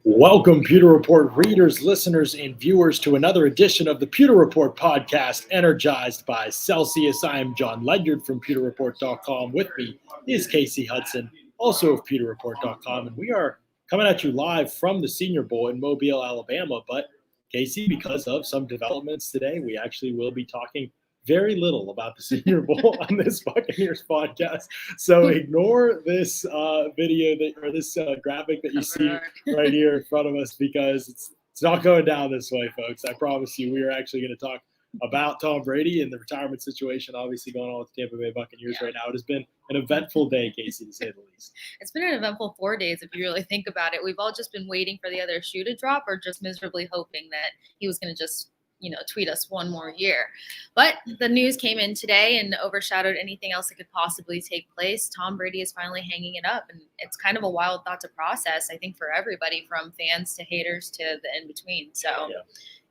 Welcome, Pewter Report readers, listeners, and viewers to another edition of the Pewter Report podcast, energized by Celsius. I am John Ledyard from PewterReport.com. With me is Kasey Hudson, also of PewterReport.com, and we are coming at you live from the Senior Bowl in Mobile, Alabama. But Kasey, because of some developments today, we actually will be talking very little about the Senior Bowl on this Buccaneers podcast. So ignore this video or this graphic that you see right here in front of us, because it's not going down this way, folks. I promise you, we are actually going to talk about Tom Brady and the retirement situation obviously going on with the Tampa Bay Buccaneers right now. It has been an eventful day, Kasey, to say the least. It's been an eventful 4 days if you really think about it. We've all just been waiting for the other shoe to drop, or just miserably hoping that he was going to just tweet us one more year. But the news came in today and overshadowed anything else that could possibly take place. Tom Brady is finally hanging it up, and it's kind of a wild thought to process, I think, for everybody, from fans to haters to the in-between. So,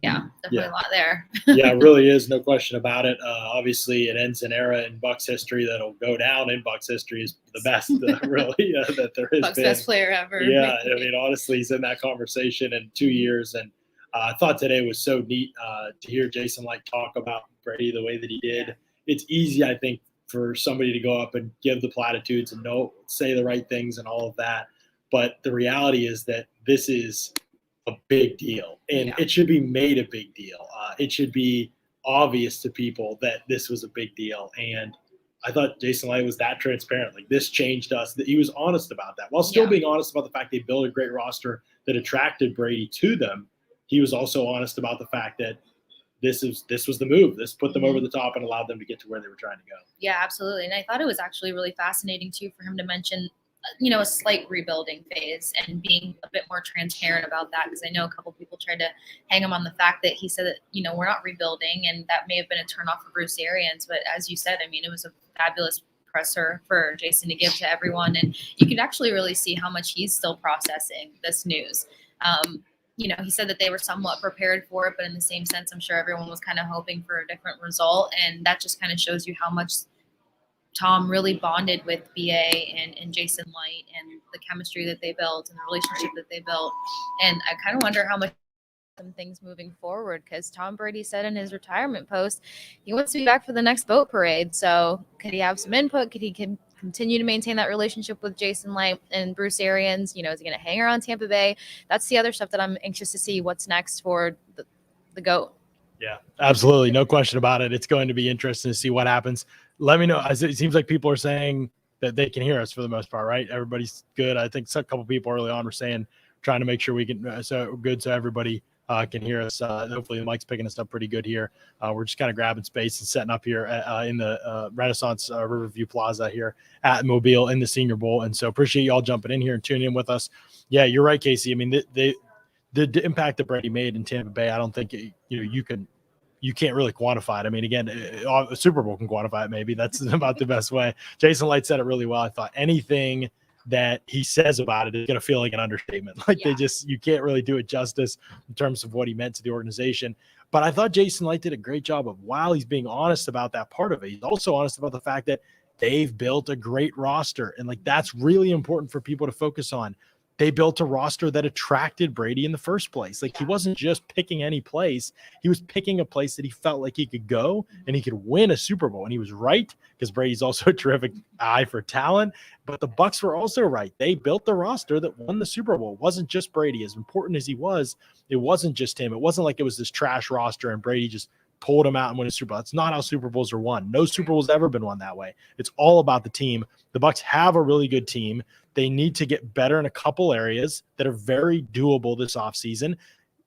definitely a lot there. Yeah, it really is, no question about it. Obviously, it ends an era in Bucs history that'll go down in Bucs history as the best, really, that there has Bucs been. Best player ever. Yeah, I mean, honestly, he's in that conversation in 2 years, and I thought today was so neat to hear Jason Light talk about Brady the way that he did. Yeah. It's easy, I think, for somebody to go up and give the platitudes and say the right things and all of that. But the reality is that this is a big deal, and it should be made a big deal. It should be obvious to people that this was a big deal. And I thought Jason Light was that transparent. Like, this changed us. That he was honest about that, while still being honest about the fact they built a great roster that attracted Brady to them. He was also honest about the fact that this was the move. This put them over the top and allowed them to get to where they were trying to go. Yeah, absolutely. And I thought it was actually really fascinating, too, for him to mention, a slight rebuilding phase and being a bit more transparent about that, because I know a couple of people tried to hang him on the fact that he said that, we're not rebuilding, and that may have been a turnoff for Bruce Arians. But as you said, I mean, it was a fabulous presser for Jason to give to everyone. And you could actually really see how much he's still processing this news. He said that they were somewhat prepared for it, but in the same sense, I'm sure everyone was kind of hoping for a different result. And that just kind of shows you how much Tom really bonded with BA and Jason Light, and the chemistry that they built and the relationship that they built. And I kind of wonder how much some things moving forward, because Tom Brady said in his retirement post he wants to be back for the next boat parade. So could he have some input? Could he continue to maintain that relationship with Jason Light and Bruce Arians? Is he going to hang around Tampa Bay? That's the other stuff that I'm anxious to see what's next for the GOAT. Yeah, absolutely. No question about it. It's going to be interesting to see what happens. Let me know. It seems like people are saying that they can hear us for the most part, right? Everybody's good. I think a couple people early on were saying, trying to make sure we can, so everybody can hear us. Hopefully the mic's picking us up pretty good here. We're just kind of grabbing space and setting up here in the Renaissance Riverview Plaza here at Mobile in the Senior Bowl. And so appreciate y'all jumping in here and tuning in with us. Yeah, you're right, Kasey. I mean, the impact that Brady made in Tampa Bay, I don't think you can't really quantify it. I mean, again, a Super Bowl can quantify it. Maybe that's about the best way. Jason Light said it really well. I thought anything that he says about it is going to feel like an understatement. You can't really do it justice in terms of what he meant to the organization. But I thought Jason Light did a great job of, while he's being honest about that part of it, he's also honest about the fact that they've built a great roster. And that's really important for people to focus on. They built a roster that attracted Brady in the first place. He wasn't just picking any place. He was picking a place that he felt like he could go and he could win a Super Bowl. And he was right, because Brady's also a terrific eye for talent. But the Bucs were also right. They built the roster that won the Super Bowl. It wasn't just Brady. As important as he was, it wasn't just him. It wasn't like it was this trash roster and Brady just pulled him out and won a Super Bowl. That's not how Super Bowls are won. No Super Bowl's ever been won that way. It's all about the team. The Bucs have a really good team. They need to get better in a couple areas that are very doable this offseason.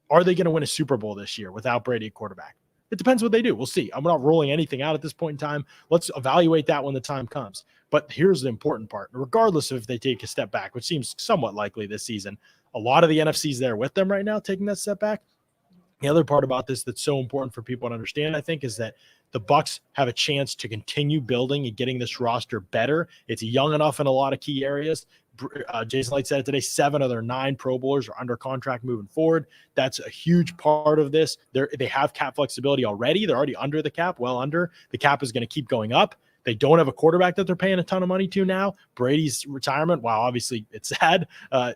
Are they going to win a Super Bowl this year without Brady at quarterback? It depends what they do. We'll see. I'm not rolling anything out at this point in time. Let's evaluate that when the time comes. But here's the important part. Regardless of if they take a step back, which seems somewhat likely this season, a lot of the NFC's there with them right now taking that step back. The other part about this that's so important for people to understand, I think, is that the Bucs have a chance to continue building and getting this roster better. It's young enough in a lot of key areas. Jason Light said it today, 7 of their 9 Pro Bowlers are under contract moving forward. That's a huge part of this. They have cap flexibility already. They're already under the cap, well under. The cap is going to keep going up. They don't have a quarterback that they're paying a ton of money to now. Brady's retirement, while obviously it's sad,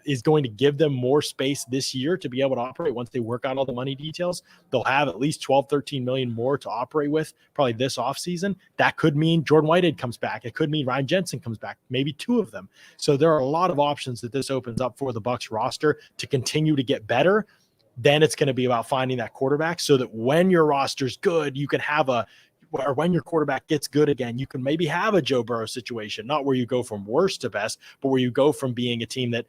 is going to give them more space this year to be able to operate once they work out all the money details. They'll have at least 12, 13 million more to operate with probably this offseason. That could mean Jordan Whitehead comes back. It could mean Ryan Jensen comes back, maybe two of them. So there are a lot of options that this opens up for the Bucs roster to continue to get better. Then it's going to be about finding that quarterback so that when your roster's good, you can have or when your quarterback gets good again, you can maybe have a Joe Burrow situation, not where you go from worst to best, but where you go from being a team that,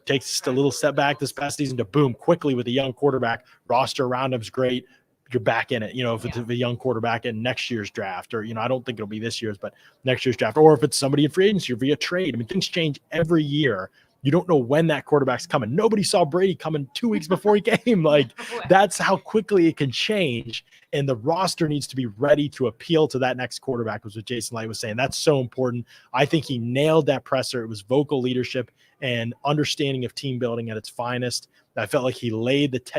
takes just a little step back this past season to boom, quickly with a young quarterback, roster around him's great. You're back in it, if it's a young quarterback in next year's draft, or, I don't think it'll be this year's, but next year's draft, or if it's somebody in free agency or via trade. I mean, things change every year. You don't know when that quarterback's coming. Nobody saw Brady coming 2 weeks before he came. Like, that's how quickly it can change. And the roster needs to be ready to appeal to that next quarterback, was what Jason Light was saying. That's so important. I think he nailed that presser. It was vocal leadership and understanding of team building at its finest. I felt like he laid it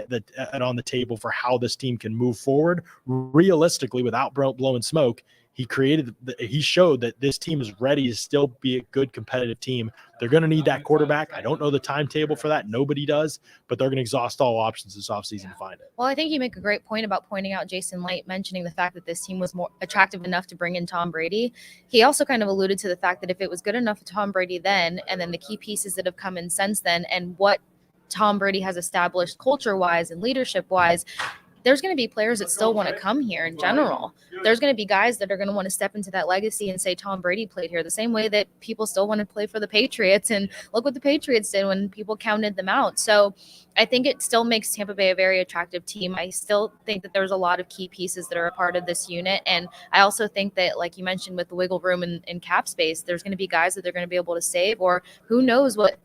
on the table for how this team can move forward realistically without blowing smoke. He showed that this team is ready to still be a good competitive team. They're going to need that quarterback. I don't know the timetable for that. Nobody does, but they're going to exhaust all options this offseason to find it. Well, I think you make a great point about pointing out Jason Light mentioning the fact that this team was more attractive enough to bring in Tom Brady. He also kind of alluded to the fact that if it was good enough for Tom Brady then, and then the key pieces that have come in since then, and what Tom Brady has established culture-wise and leadership-wise, there's going to be players that still want to come here in general. There's going to be guys that are going to want to step into that legacy and say Tom Brady played here, the same way that people still want to play for the Patriots. And look what the Patriots did when people counted them out. So I think it still makes Tampa Bay a very attractive team. I still think that there's a lot of key pieces that are a part of this unit. And I also think that, like you mentioned, with the wiggle room and cap space, there's going to be guys that they're going to be able to save, or who knows what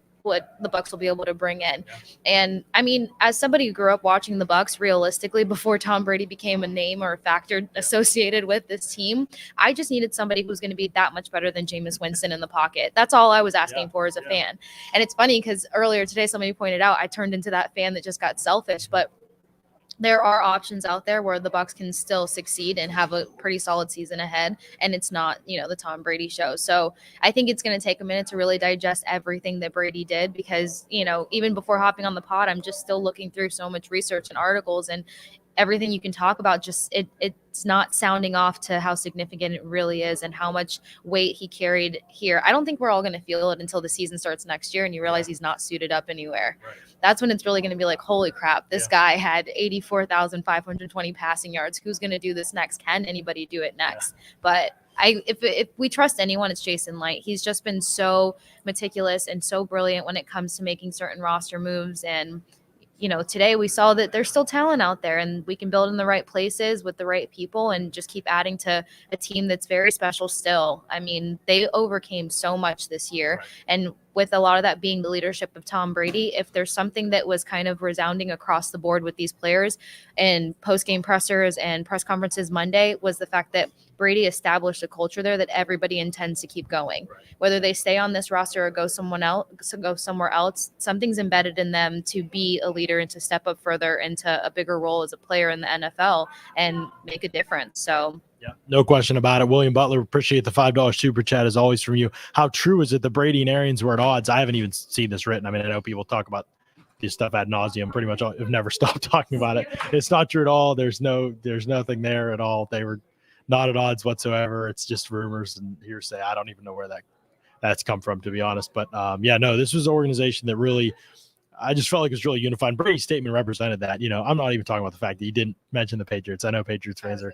the Bucs will be able to bring in. And I mean, as somebody who grew up watching the Bucs realistically before Tom Brady became a name or a factor associated with this team, I just needed somebody who's going to be that much better than Jameis Winston in the pocket. That's all I was asking for as a fan. And it's funny because earlier today, somebody pointed out I turned into that fan that just got selfish, but there are options out there where the Bucs can still succeed and have a pretty solid season ahead. And it's not, the Tom Brady show. So I think it's going to take a minute to really digest everything that Brady did, because, even before hopping on the pod, I'm just still looking through so much research and articles, and everything you can talk about, just it's not sounding off to how significant it really is and how much weight he carried here. I don't think we're all going to feel it until the season starts next year and you realize he's not suited up anywhere. Right. That's when it's really going to be like, holy crap, this guy had 84,520 passing yards. Who's going to do this next? Can anybody do it next? But if we trust anyone, it's Jason Light. He's just been so meticulous and so brilliant when it comes to making certain roster moves. And today we saw that there's still talent out there, and we can build in the right places with the right people and just keep adding to a team that's very special still. I mean, they overcame so much this year. Right. And with a lot of that being the leadership of Tom Brady, if there's something that was kind of resounding across the board with these players and post-game pressers and press conferences Monday, was the fact that Brady established a culture there that everybody intends to keep going. Right. Whether they stay on this roster or go somewhere else, something's embedded in them to be a leader and to step up further into a bigger role as a player in the NFL and make a difference. So yeah, no question about it. William Butler, appreciate the $5 super chat as always from you. How true is it that Brady and Arians were at odds? I haven't even seen this written. I mean, I know people talk about this stuff ad nauseum. Pretty much have never stopped talking about it. It's not true at all. There's nothing there at all. They were not at odds whatsoever. It's just rumors and hearsay. I don't even know where that's come from, to be honest. But this was an organization that really, I just felt like it was really unified. Brady's statement represented that. I'm not even talking about the fact that he didn't mention the Patriots. I know Patriots fans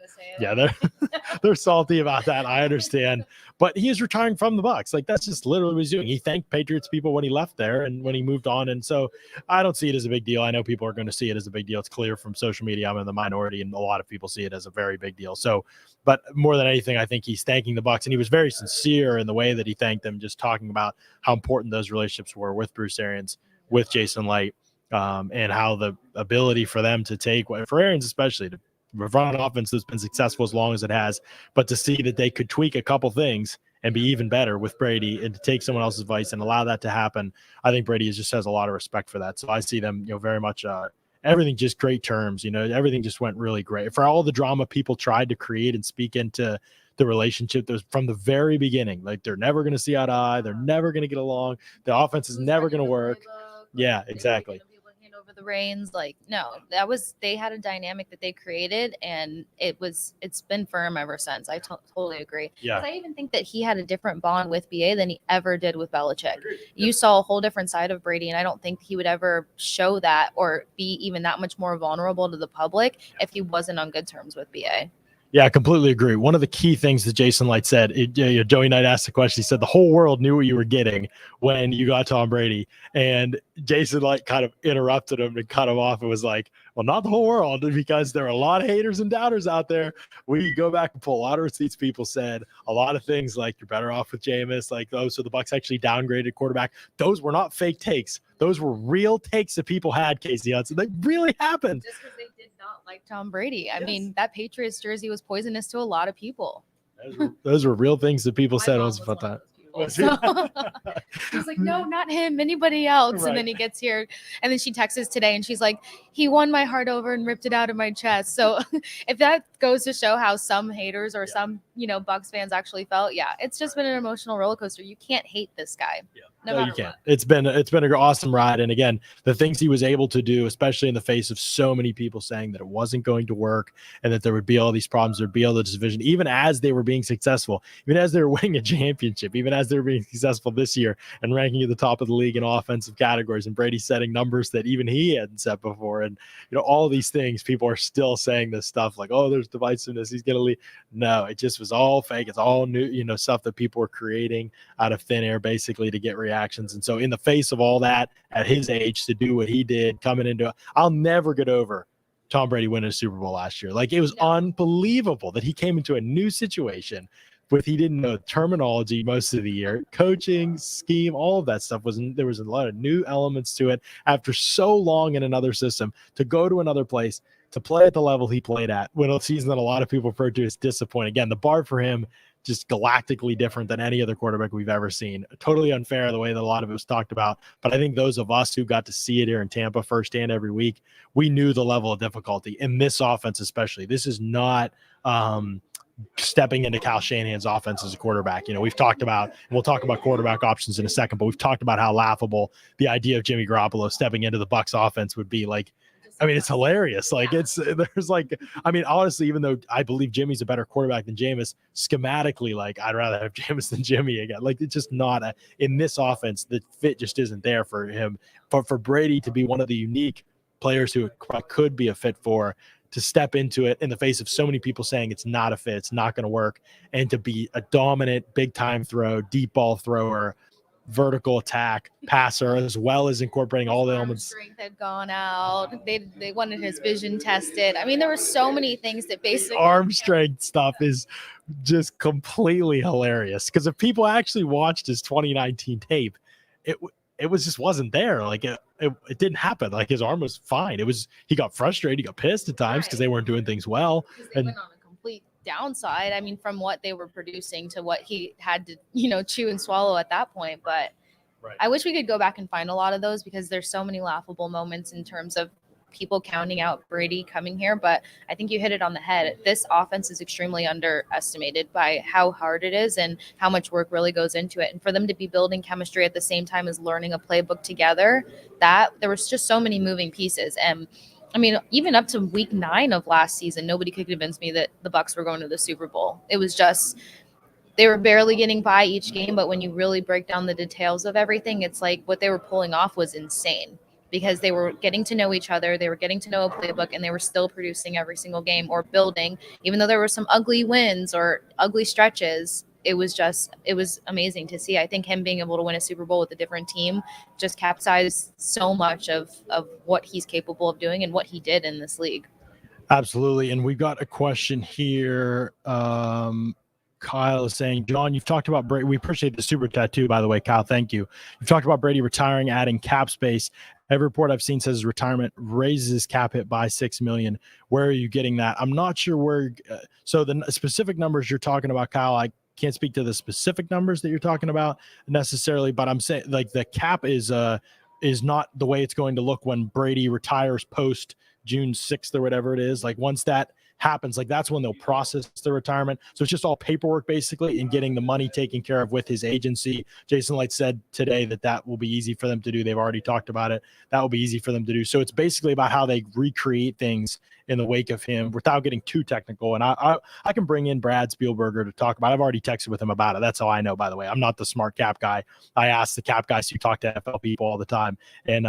they're salty about that. I understand, but he is retiring from the Bucs. Like, that's just literally what he's doing. He thanked Patriots people when he left there and when he moved on. And so I don't see it as a big deal. I know people are going to see it as a big deal. It's clear from social media. I'm in the minority, and a lot of people see it as a very big deal. So, but more than anything, I think he's thanking the Bucs, and he was very sincere in the way that he thanked them, just talking about how important those relationships were with Bruce Arians, with Jason Light, and how the ability for them to take, for Arians especially, to run an offense that's been successful as long as it has, but to see that they could tweak a couple things and be even better with Brady and to take someone else's advice and allow that to happen. I think Brady just has a lot of respect for that. So I see them, very much everything just great terms. Everything just went really great. For all the drama people tried to create and speak into the relationship that was from the very beginning. Like they're never going to see eye to eye. They're never going to get along. The offense is never going to work. Yeah, exactly. Hand over the reins. Like, no, they had a dynamic that they created, and it's been firm ever since. I totally agree. Yeah. I even think that he had a different bond with BA than he ever did with Belichick. You saw a whole different side of Brady, and I don't think he would ever show that or be even that much more vulnerable to the public if he wasn't on good terms with BA. Yeah, I completely agree. One of the key things that Jason Light said, Joey Knight asked the question. He said the whole world knew what you were getting when you got Tom Brady. And Jason Light kind of interrupted him and cut him off and was like, well, not the whole world, because there are a lot of haters and doubters out there. We go back and pull a lot of receipts. People said a lot of things like you're better off with Jameis, like those. So the Bucs actually downgraded quarterback. Those were not fake takes. Those were real takes that people had, Kasey Hudson. They really happened. Just because they did not like Tom Brady. I mean, that Patriots jersey was poisonous to a lot of people. Those were real things that people said. Was about that. So, he's like, no, not him, anybody else. Right. And then he gets here, and then she texts us today, and she's like, he won my heart over and ripped it out of my chest. So if that goes to show how some haters or some, Bucs fans actually felt, it's just been an emotional roller coaster. You can't hate this guy. Yeah. No, you can't. It's been an awesome ride. And again, the things he was able to do, especially in the face of so many people saying that it wasn't going to work and that there would be all these problems, there'd be all this division, even as they were being successful, even as they were winning a championship, even as they were being successful this year and ranking at the top of the league in offensive categories, and Brady setting numbers that even he hadn't set before. And, all these things, people are still saying this stuff like, oh, there's divisiveness, he's going to leave. No, it just was all fake. It's all new, stuff that people were creating out of thin air, basically, to get reactions. And so in the face of all that, at his age, to do what he did coming into I'll never get over Tom Brady winning a Super Bowl last year. Like, it was unbelievable that he came into a new situation with, he didn't know terminology most of the year, coaching, scheme, all of that stuff there was a lot of new elements to it after so long in another system, to go to another place, to play at the level he played at, win a season that a lot of people refer to as disappointing. Again, the bar for him just galactically different than any other quarterback we've ever seen. Totally unfair the way that a lot of it was talked about. But I think those of us who got to see it here in Tampa firsthand every week, we knew the level of difficulty in this offense, especially. This is not stepping into Kyle Shanahan's offense as a quarterback. We've talked about, and we'll talk about quarterback options in a second, but we've talked about how laughable the idea of Jimmy Garoppolo stepping into the Bucs offense would be. Like, I mean, it's hilarious. Like, honestly, even though I believe Jimmy's a better quarterback than Jameis, schematically, like, I'd rather have Jameis than Jimmy again. Like, it's just not in this offense, the fit just isn't there for him. But for Brady to be one of the unique players who could be a fit for, to step into it in the face of so many people saying it's not a fit, it's not going to work, and to be a dominant, big-time throw, deep ball thrower, vertical attack passer, as well as incorporating all the elements. Strength had gone out. They wanted his vision tested. I mean, there were so many things that basically arm strength stuff is just completely hilarious, because if people actually watched his 2019 tape, it was just wasn't there. Like, it didn't happen. Like, his arm was fine. He got frustrated, he got pissed at times because they weren't doing things well. They went on a complete downside. I mean, from what they were producing to what he had to, chew and swallow at that point. But right. I wish we could go back and find a lot of those, because there's so many laughable moments in terms of people counting out Brady coming here. But I think you hit it on the head. This offense is extremely underestimated by how hard it is and how much work really goes into it. And for them to be building chemistry at the same time as learning a playbook together, that there was just so many moving pieces. And I mean, even up to week 9 of last season, nobody could convince me that the Bucs were going to the Super Bowl. It was just, they were barely getting by each game. But when you really break down the details of everything, it's like what they were pulling off was insane, because they were getting to know each other, they were getting to know a playbook, and they were still producing every single game or building, even though there were some ugly wins or ugly stretches. It was amazing to see. I think him being able to win a Super Bowl with a different team just capsized so much of what he's capable of doing and what he did in this league. Absolutely. And we've got a question here. Kyle is saying, John, you've talked about Brady. We appreciate the super tattoo, by the way, Kyle. Thank you. You've talked about Brady retiring, adding cap space. Every report I've seen says his retirement raises his cap hit by $6 million. Where are you getting that? I'm not sure where. So the specific numbers you're talking about, Kyle, I can't speak to the specific numbers that you're talking about necessarily, but I'm saying, like, the cap is not the way it's going to look when Brady retires post June 6th or whatever it is. Like, once that happens, like that's when they'll process the retirement. So it's just all paperwork basically and getting the money taken care of with his agency. Jason Light said today that will be easy for them to do. They've already talked about it. That will be easy for them to do. So it's basically about how they recreate things in the wake of him without getting too technical. And I can bring in Brad Spielberger to talk about it. I've already texted with him about it. That's how I know, by the way. I'm not the smart cap guy. I ask the cap guys who talk to NFL people all the time. And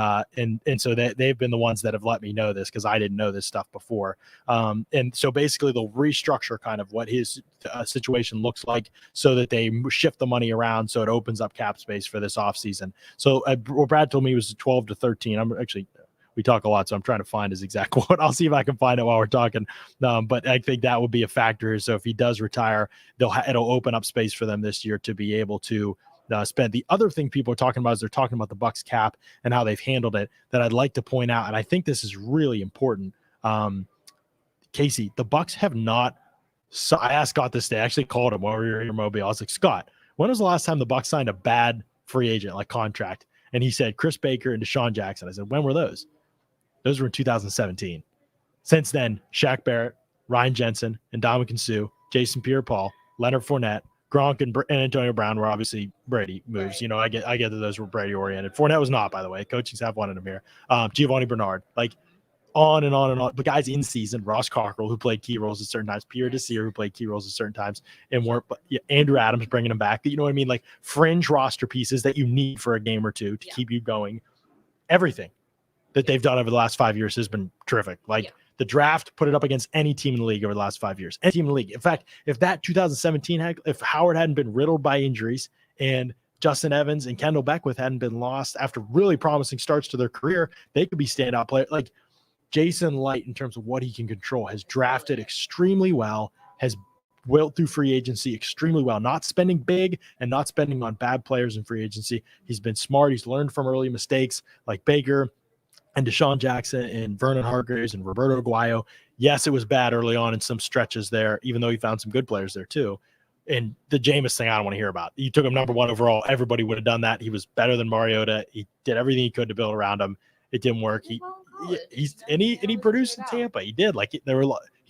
so they've been the ones that have let me know this because I didn't know this stuff before. And so basically they'll restructure kind of what his situation looks like so that they shift the money around so it opens up cap space for this offseason. So Brad told me it was 12 to 13. I'm actually – we talk a lot, so I'm trying to find his exact quote. I'll see if I can find it while we're talking. But I think that would be a factor. So if he does retire, it'll open up space for them this year to be able to spend. The other thing people are talking about is they're talking about the Bucs cap and how they've handled it that I'd like to point out, and I think this is really important. Kasey, the Bucs have not. So I asked Scott this day. I actually called him while we were here in Mobile. I was like, Scott, when was the last time the Bucs signed a bad free agent like contract? And he said Chris Baker and Deshaun Jackson. I said, when were those? Those were in 2017. Since then, Shaq Barrett, Ryan Jensen, and Ndamukong Suh, Jason Pierre-Paul, Leonard Fournette, Gronk, and Antonio Brown were obviously Brady moves. Right. You know, I get that those were Brady oriented. Fournette was not, by the way. Coaching staff wanted him here. Giovanni Bernard, like on and on and on. But guys in season, Ross Cockrell, who played key roles at certain times, Pierre Desir, who played key roles at certain times, and weren't. But yeah, Andrew Adams bringing him back. You know what I mean? Like fringe roster pieces that you need for a game or two to keep you going. Everything that they've done over the last 5 years has been terrific. Like the draft, put it up against any team in the league over the last 5 years. Any team in the league. In fact, if that 2017 if Howard hadn't been riddled by injuries and Justin Evans and Kendall Beckwith hadn't been lost after really promising starts to their career, they could be standout players. Like Jason Light, in terms of what he can control, has drafted extremely well, has built through free agency extremely well, not spending big and not spending on bad players in free agency. He's been smart. He's learned from early mistakes like Baker and Deshaun Jackson and Vernon Hargreaves and Roberto Aguayo. Yes, it was bad early on in some stretches there, even though he found some good players there too. And the Jameis thing, I don't want to hear about. You took him number one overall. Everybody would have done that. He was better than Mariota. He did everything he could to build around him. It didn't work. He produced in Tampa. He did. Like he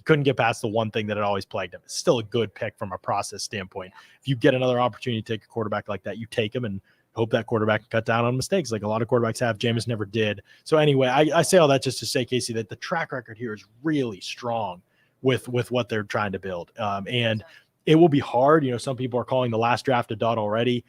couldn't get past the one thing that had always plagued him. It's still a good pick from a process standpoint. If you get another opportunity to take a quarterback like that, you take him and hope that quarterback can cut down on mistakes like a lot of quarterbacks have. Jameis never did. So anyway, I say all that just to say, Kasey, that the track record here is really strong with what they're trying to build. And it will be hard. You know, some people are calling the last draft a dud already.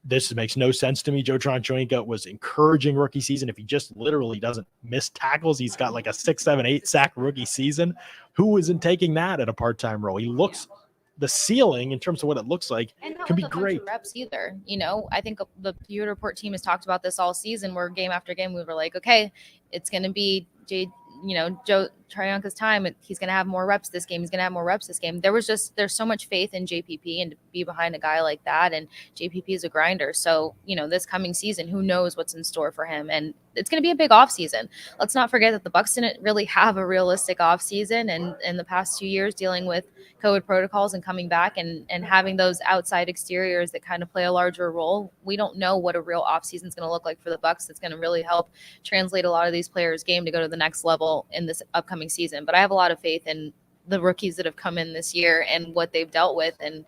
This makes no sense to me. Joe Tryon-Shoyinka was encouraging rookie season. If he just literally doesn't miss tackles, he's got like a 6, 7, 8 sack rookie season. Who isn't taking that at a part-time role? He looks – the ceiling in terms of what it looks like can be great. Reps either. You know, I think the Pewter Report team has talked about this all season where game after game we were like, okay, it's going to be Joe Tryon-Shoyinka's time. He's going to have more reps this game. He's going to have more reps this game. There's so much faith in JPP and to be behind a guy like that. And JPP is a grinder. So, you know, this coming season, who knows what's in store for him. And it's going to be a big offseason. Let's not forget that the Bucs didn't really have a realistic offseason. And in the past 2 years dealing with COVID protocols and coming back and having those outside exteriors that kind of play a larger role, we don't know what a real offseason is going to look like for the Bucs. That's going to really help translate a lot of these players' game to go to the next level in this upcoming season. But I have a lot of faith in the rookies that have come in this year and what they've dealt with. And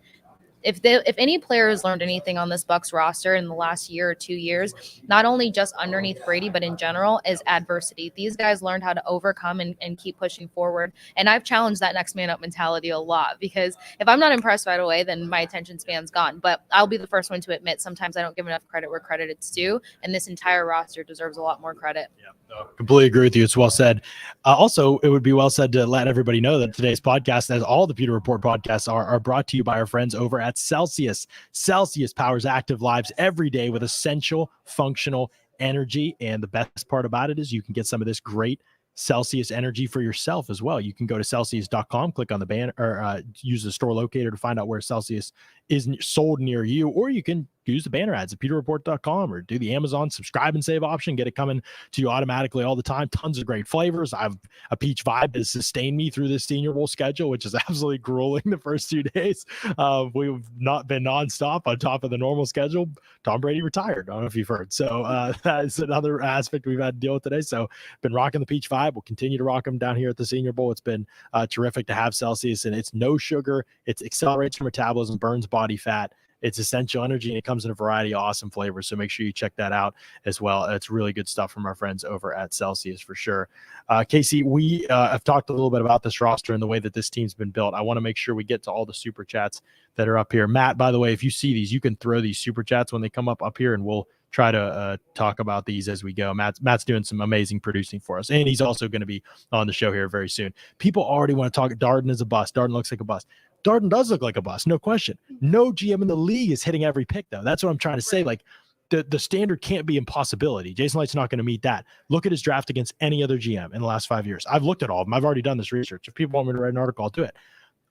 if any player has learned anything on this Bucs roster in the last year or 2 years, not only just underneath Brady, but in general, is adversity. These guys learned how to overcome and keep pushing forward. And I've challenged that next man up mentality a lot, because if I'm not impressed right away, then my attention span's gone. But I'll be the first one to admit sometimes I don't give enough credit where credit is due. And this entire roster deserves a lot more credit. Yeah, no, completely agree with you. It's well said. Also, it would be well said to let everybody know that today's podcast, as all the Pewter Report podcasts are brought to you by our friends over at Celsius. Celsius powers active lives every day with essential functional energy. And the best part about it is you can get some of this great Celsius energy for yourself as well. You can go to Celsius.com, click on the banner, or use the store locator to find out where Celsius is sold near you, or you can use the banner ads at pewterreport.com or do the Amazon subscribe and save option. Get it coming to you automatically all the time. Tons of great flavors. I've a peach vibe has sustained me through this Senior Bowl schedule, which is absolutely grueling the first 2 days. We've not been nonstop on top of the normal schedule. Tom Brady retired. I don't know if you've heard. So that's another aspect we've had to deal with today. So been rocking the peach vibe. We'll continue to rock them down here at the Senior Bowl. It's been terrific to have Celsius, and it's no sugar. It accelerates your metabolism, burns body fat. It's essential energy, and it comes in a variety of awesome flavors. So make sure you check that out as well. It's really good stuff from our friends over at Celsius for sure. Kasey, we have talked a little bit about this roster and the way that this team's been built. I want to make sure we get to all the super chats that are up here. Matt, by the way, if you see these, you can throw these super chats when they come up here, and we'll try to talk about these as we go. Matt's doing some amazing producing for us, and he's also going to be on the show here very soon. People already want to talk. Darden is a bust. Darden looks like a bust. Darden does look like a bust, no question. No GM in the league is hitting every pick, though. That's what I'm trying to say. Like, the standard can't be impossibility. Jason Light's not going to meet that. Look at his draft against any other GM in the last 5 years. I've looked at all of them. I've already done this research. If people want me to write an article, I'll do it.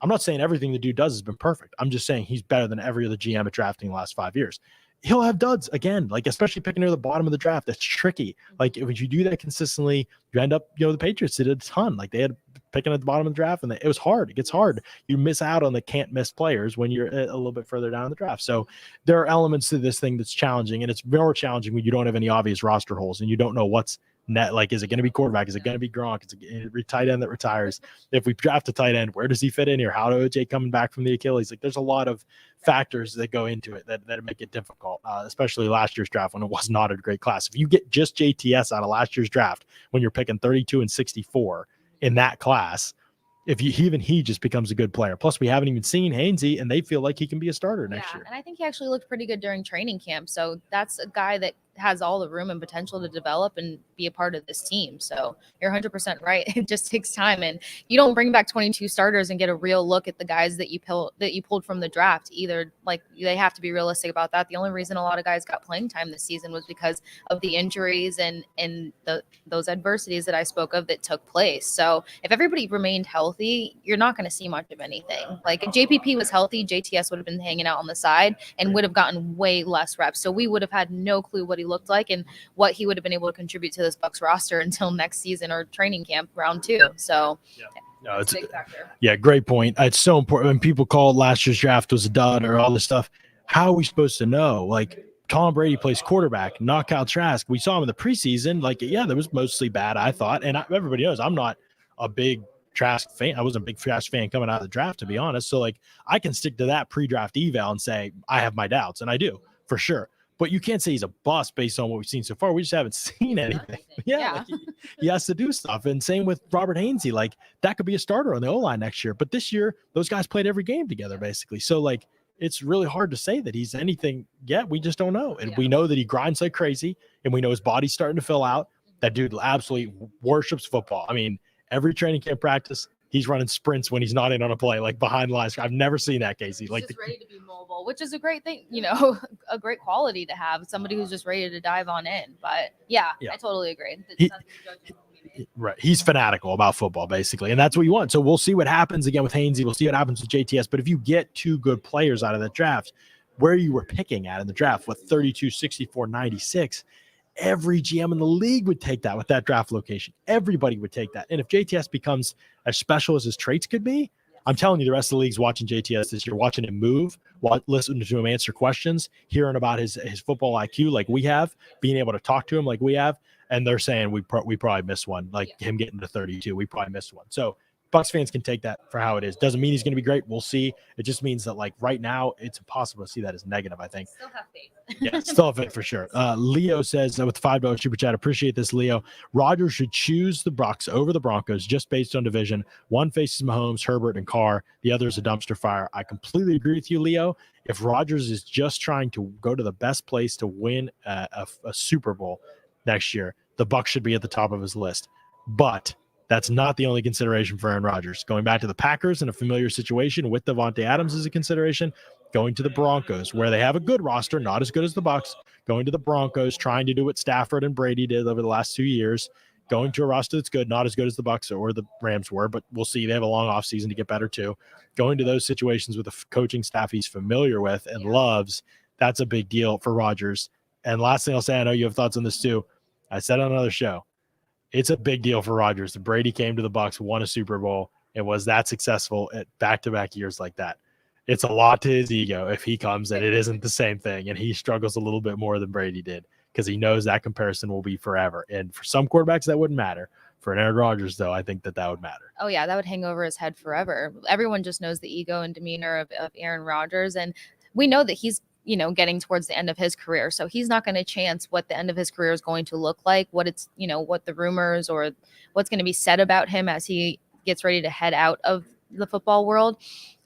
I'm not saying everything the dude does has been perfect. I'm just saying he's better than every other GM at drafting the last 5 years. He'll have duds again, like especially picking near the bottom of the draft. That's tricky. Like if you do that consistently, you end up, the Patriots did a ton. Like they had picking at the bottom of the draft, and it was hard. It gets hard. You miss out on the can't miss players when you're a little bit further down in the draft. So there are elements to this thing that's challenging, and it's more challenging when you don't have any obvious roster holes and you don't know what's net. Like, is it going to be quarterback? Is it going to be Gronk? Is it a tight end that retires? If we draft a tight end, where does he fit in here? How do OJ coming back from the Achilles? Like, there's a lot of factors that go into it that make it difficult, especially last year's draft when it was not a great class. If you get just JTS out of last year's draft when you're picking 32 and 64 in that class, he just becomes a good player. Plus, we haven't even seen Hainsey, and they feel like he can be a starter next year. And I think he actually looked pretty good during training camp. So that's a guy that has all the room and potential to develop and be a part of this team. So you're 100% right. It just takes time, and you don't bring back 22 starters and get a real look at the guys that you pulled from the draft either. Like, they have to be realistic about that. The only reason a lot of guys got playing time this season was because of the injuries and those adversities that I spoke of that took place. So if everybody remained healthy, you're not going to see much of anything. Like, if JPP was healthy, JTS would have been hanging out on the side and would have gotten way less reps. So we would have had no clue what he looked like and what he would have been able to contribute to this Bucs roster until next season or training camp round 2. So no, it's a big factor. Yeah, great point. It's so important when people call last year's draft was a dud or all this stuff. How are we supposed to know? Like, Tom Brady plays quarterback, knockout Trask. We saw him in the preseason. Like, yeah, that was mostly bad, I thought. And everybody knows I'm not a big Trask fan. I wasn't a big Trask fan coming out of the draft, to be honest. So, like, I can stick to that pre-draft eval and say I have my doubts, and I do for sure. But you can't say he's a bust based on what we've seen so far. We just haven't seen anything. Yeah. Like he has to do stuff. And same with Robert Hainsey. Like, that could be a starter on the O-line next year. But this year, those guys played every game together, basically. So, like, it's really hard to say that he's anything yet. We just don't know. And we know that he grinds like crazy, and we know his body's starting to fill out. That dude absolutely worships football. I mean, every training camp practice, he's running sprints when he's not in on a play, like behind the lines. I've never seen that, Kasey. He's like, just ready to be mobile, which is a great thing, a great quality to have. Somebody who's just ready to dive on in. But yeah. I totally agree. Right. He's fanatical about football, basically. And that's what you want. So we'll see what happens again with Hainsey. We'll see what happens with JTS. But if you get 2 good players out of that draft, where you were picking at in the draft with 32, 64, 96, every GM in the league would take that with that draft location. Everybody would take that. And if JTS becomes as special as his traits could be, I'm telling you, the rest of the league's watching JTS this year, watching him move, listening to him answer questions, hearing about his football IQ like we have, being able to talk to him like we have. And they're saying we probably missed one, like him getting to 32. We probably missed one. So Bucs fans can take that for how it is. Doesn't mean he's going to be great. We'll see. It just means that, like, right now, it's impossible to see that as negative, I think. Still have faith. Yeah, still have faith for sure. Leo says with the $5 super chat, appreciate this, Leo. Rodgers should choose the Bucs over the Broncos just based on division. One faces Mahomes, Herbert, and Carr. The other is a dumpster fire. I completely agree with you, Leo. If Rodgers is just trying to go to the best place to win a Super Bowl next year, the Bucs should be at the top of his list. But that's not the only consideration for Aaron Rodgers. Going back to the Packers in a familiar situation with Devontae Adams is a consideration. Going to the Broncos, where they have a good roster, not as good as the Bucs. Going to the Broncos, trying to do what Stafford and Brady did over the last 2 years. Going to a roster that's good, not as good as the Bucs or the Rams were, but we'll see. They have a long offseason to get better too. Going to those situations with a coaching staff he's familiar with and loves, That's a big deal for Rodgers. And last thing I'll say, I know you have thoughts on this too. I said on another show, it's a big deal for Rodgers that Brady came to the Bucs, won a Super Bowl, and was that successful at back-to-back years like that. It's a lot to his ego if he comes and it isn't the same thing, and he struggles a little bit more than Brady did because he knows that comparison will be forever. And for some quarterbacks, that wouldn't matter. For an Aaron Rodgers, though, I think that would matter. Oh, yeah, that would hang over his head forever. Everyone just knows the ego and demeanor of Aaron Rodgers, and we know that he's getting towards the end of his career. So he's not going to chance what the end of his career is going to look like, what the rumors or what's going to be said about him as he gets ready to head out of the football world.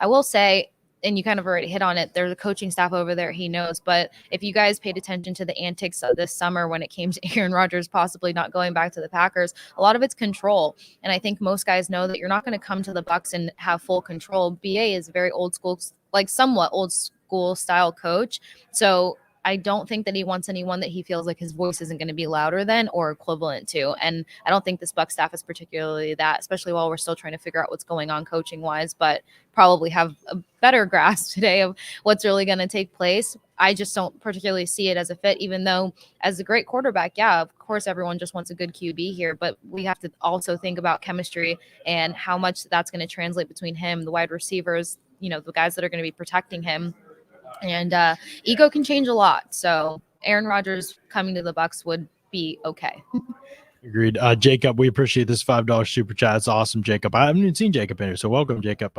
I will say, and you kind of already hit on it, there's a coaching staff over there, he knows. But if you guys paid attention to the antics this summer when it came to Aaron Rodgers possibly not going back to the Packers, a lot of it's control. And I think most guys know that you're not going to come to the Bucs and have full control. BA is very old school, like somewhat old school style coach. So I don't think that he wants anyone that he feels like his voice isn't going to be louder than or equivalent to. And I don't think this Bucs staff is particularly that, especially while we're still trying to figure out what's going on coaching wise, but probably have a better grasp today of what's really going to take place. I just don't particularly see it as a fit, even though as a great quarterback, yeah, of course, everyone just wants a good QB here, but we have to also think about chemistry and how much that's going to translate between him, the wide receivers, the guys that are going to be protecting him. And ego can change a lot. So Aaron Rodgers coming to the Bucs would be okay. Agreed. Jacob, we appreciate this $5 super chat. It's awesome, Jacob. I haven't even seen Jacob in here, so welcome, Jacob,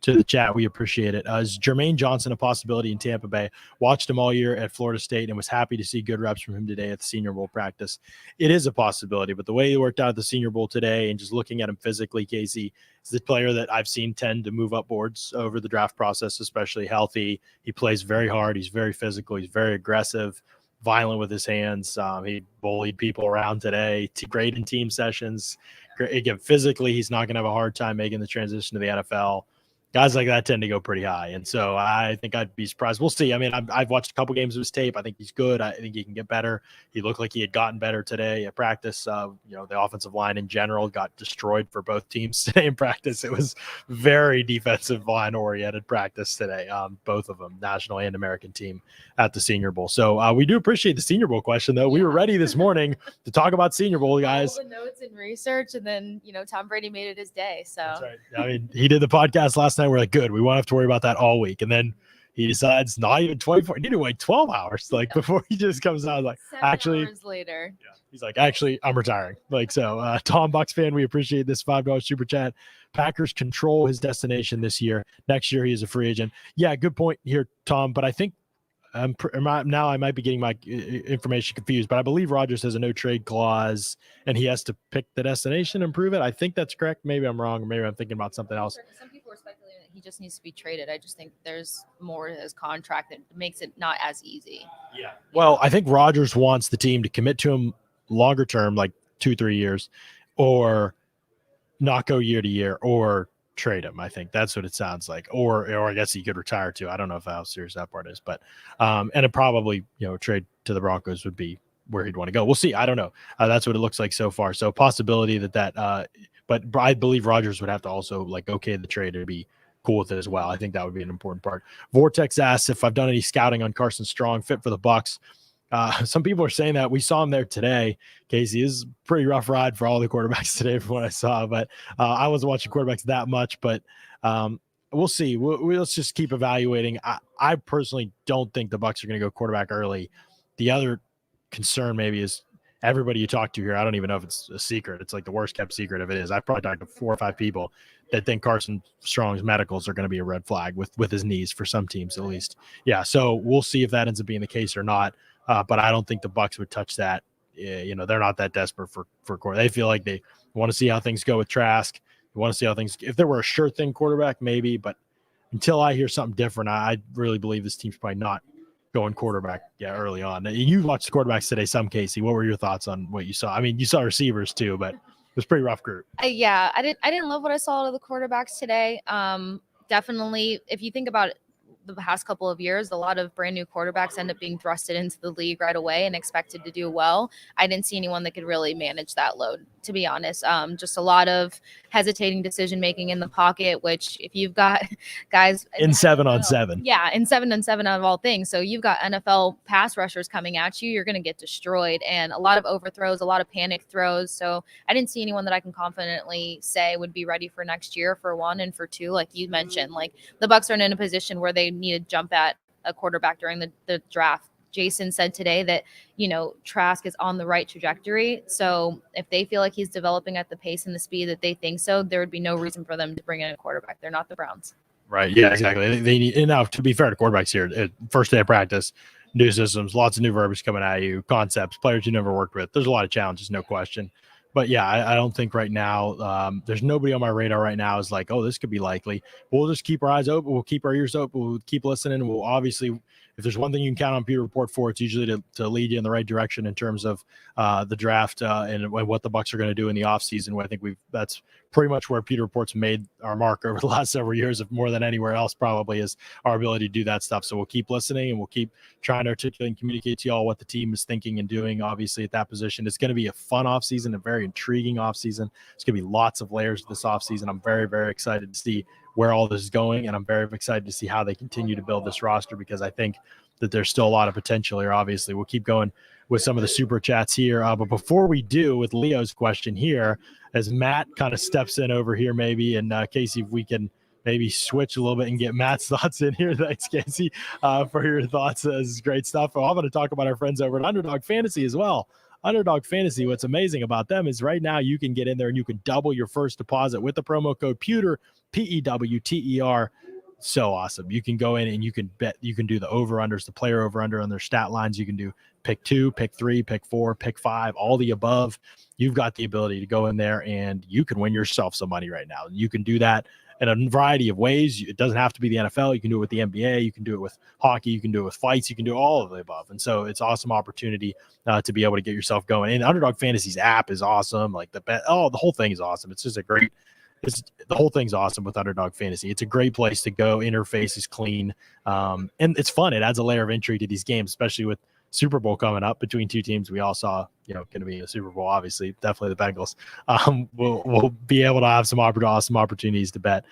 to the chat. We appreciate it. Is Jermaine Johnson a possibility in Tampa Bay? Watched him all year at Florida State and was happy to see good reps from him today at the Senior Bowl practice. It is a possibility, but the way he worked out at the Senior Bowl today and just looking at him physically, Kasey, is the player that I've seen tend to move up boards over the draft process, especially healthy. He plays very hard. He's very physical. He's very aggressive, violent with his hands. He bullied people around today. Great in team sessions. Again, physically, he's not going to have a hard time making the transition to the NFL. Guys like that tend to go pretty high. And so I think I'd be surprised. We'll see. I mean, I've watched a couple games of his tape. I think he's good. I think he can get better. He looked like he had gotten better today at practice. The offensive line in general got destroyed for both teams today in practice. It was very defensive line oriented practice today. Both of them, national and American team at the Senior Bowl. So we do appreciate the Senior Bowl question, though. We were ready this morning to talk about Senior Bowl, guys. All the notes and research, and then, Tom Brady made it his day. So that's right. I mean, he did the podcast last night. We're like, good. We won't have to worry about that all week. And then he decides not even 24. He need to wait 12 hours, before he just comes out like, 7 hours later. Yeah, he's like, actually, I'm retiring. Tom Bucs fan, we appreciate this $5 super chat. Packers control his destination this year. Next year, he is a free agent. Yeah, good point here, Tom. But I think now I might be getting my information confused, but I believe Rodgers has a no trade clause and he has to pick the destination and prove it. I think that's correct. Maybe I'm wrong, or maybe I'm thinking about something else. Some people are speculating that he just needs to be traded. I just think there's more to his contract that makes it not as easy. Yeah. Well, I think Rodgers wants the team to commit to him longer term, like 2-3 years, or not go year to year, or trade him. I think that's what it sounds like, or I guess he could retire too. I don't know how serious that part is, but and it probably trade to the Broncos would be where he'd want to go. We'll see. I don't know. That's what it looks like so far. So possibility that but I believe Rodgers would have to also okay the trade to be cool with it as well. I think that would be an important part. Vortex asks if I've done any scouting on Carson Strong, fit for the Bucs. Some people are saying that. We saw him there today. Kasey, is a pretty rough ride for all the quarterbacks today from what I saw, but I wasn't watching quarterbacks that much, but we'll see. Let's just keep evaluating. I personally don't think the Bucs are going to go quarterback early. The other concern maybe is everybody you talk to here. I don't even know if it's a secret. It's like the worst kept secret if it is. I've probably talked to 4 or 5 people that think Carson Strong's medicals are going to be a red flag with his knees for some teams at least. Yeah. So we'll see if that ends up being the case or not. But I don't think the Bucs would touch that. They're not that desperate for core. They feel like they want to see how things go with Trask. They want to see how things. If there were a sure thing quarterback, maybe. But until I hear something different, I really believe this team's probably not going quarterback. Yeah, early on. You watched the quarterbacks today. Some, Kasey. What were your thoughts on what you saw? I mean, you saw receivers too, but it was a pretty rough group. I didn't love what I saw out of the quarterbacks today. Definitely, if you think about it, the past couple of years, a lot of brand new quarterbacks end up being thrusted into the league right away and expected to do well. I didn't see anyone that could really manage that load, to be honest. Just a lot of hesitating decision making in the pocket, which if you've got guys in 7-on-7. Yeah, in 7-on-7 of all things. So you've got NFL pass rushers coming at you, you're going to get destroyed, and a lot of overthrows, a lot of panic throws. So I didn't see anyone that I can confidently say would be ready for next year, for one, and for two, like you mentioned, like the Bucs aren't in a position where they need to jump at a quarterback during the draft. Jason said today that, Trask is on the right trajectory. So if they feel like he's developing at the pace and the speed that they think so, there would be no reason for them to bring in a quarterback. They're not the Browns. Right. Yeah, exactly. They need, and now to be fair to quarterbacks here, first day of practice, new systems, lots of new verbiage coming at you, concepts, players you never worked with. There's a lot of challenges, no question. But yeah, I don't think right now there's nobody on my radar right now is like, oh, this could be likely. We'll just keep our eyes open. We'll keep our ears open. We'll keep listening. We'll obviously, if there's one thing you can count on Pewter Report for, it's usually to lead you in the right direction in terms of the draft and what the Bucs are going to do in the offseason. I think that's pretty much where Pewter Report's made our mark over the last several years, of more than anywhere else probably, is our ability to do that stuff. So we'll keep listening and we'll keep trying to articulate and communicate to y'all what the team is thinking and doing, obviously, at that position. It's going to be a fun offseason, a very intriguing offseason. It's going to be lots of layers to this offseason. I'm very, very excited to see where all this is going, and I'm very excited to see how they continue to build this roster, because I think that there's still a lot of potential here. Obviously, we'll keep going with some of the super chats here. But before we do, with Leo's question here, as Matt kind of steps in over here, maybe, and Kasey, if we can maybe switch a little bit and get Matt's thoughts in here. Thanks, Kasey, for your thoughts. This is great stuff. Well, I'm going to talk about our friends over at Underdog Fantasy as well. Underdog Fantasy, what's amazing about them is right now you can get in there and you can double your first deposit with the promo code Pewter, Pewter. So awesome. You can go in and you can bet, you can do the over-unders, the player over-under on their stat lines. You can do pick 2, pick 3, pick 4, pick 5, all the above. You've got the ability to go in there and you can win yourself some money right now. You can do that in a variety of ways. It doesn't have to be the NFL. You can do it with the NBA. You can do it with hockey. You can do it with fights. You can do all of the above. And so it's an awesome opportunity to be able to get yourself going. And Underdog Fantasy's app is awesome. Like the whole thing is awesome. It's just the whole thing's awesome with Underdog Fantasy. It's a great place to go. Interface is clean. And it's fun. It adds a layer of intrigue to these games, especially with Super Bowl coming up between two teams we all saw, going to be a Super Bowl, obviously, definitely the Bengals. We'll be able to have some awesome opportunities to bet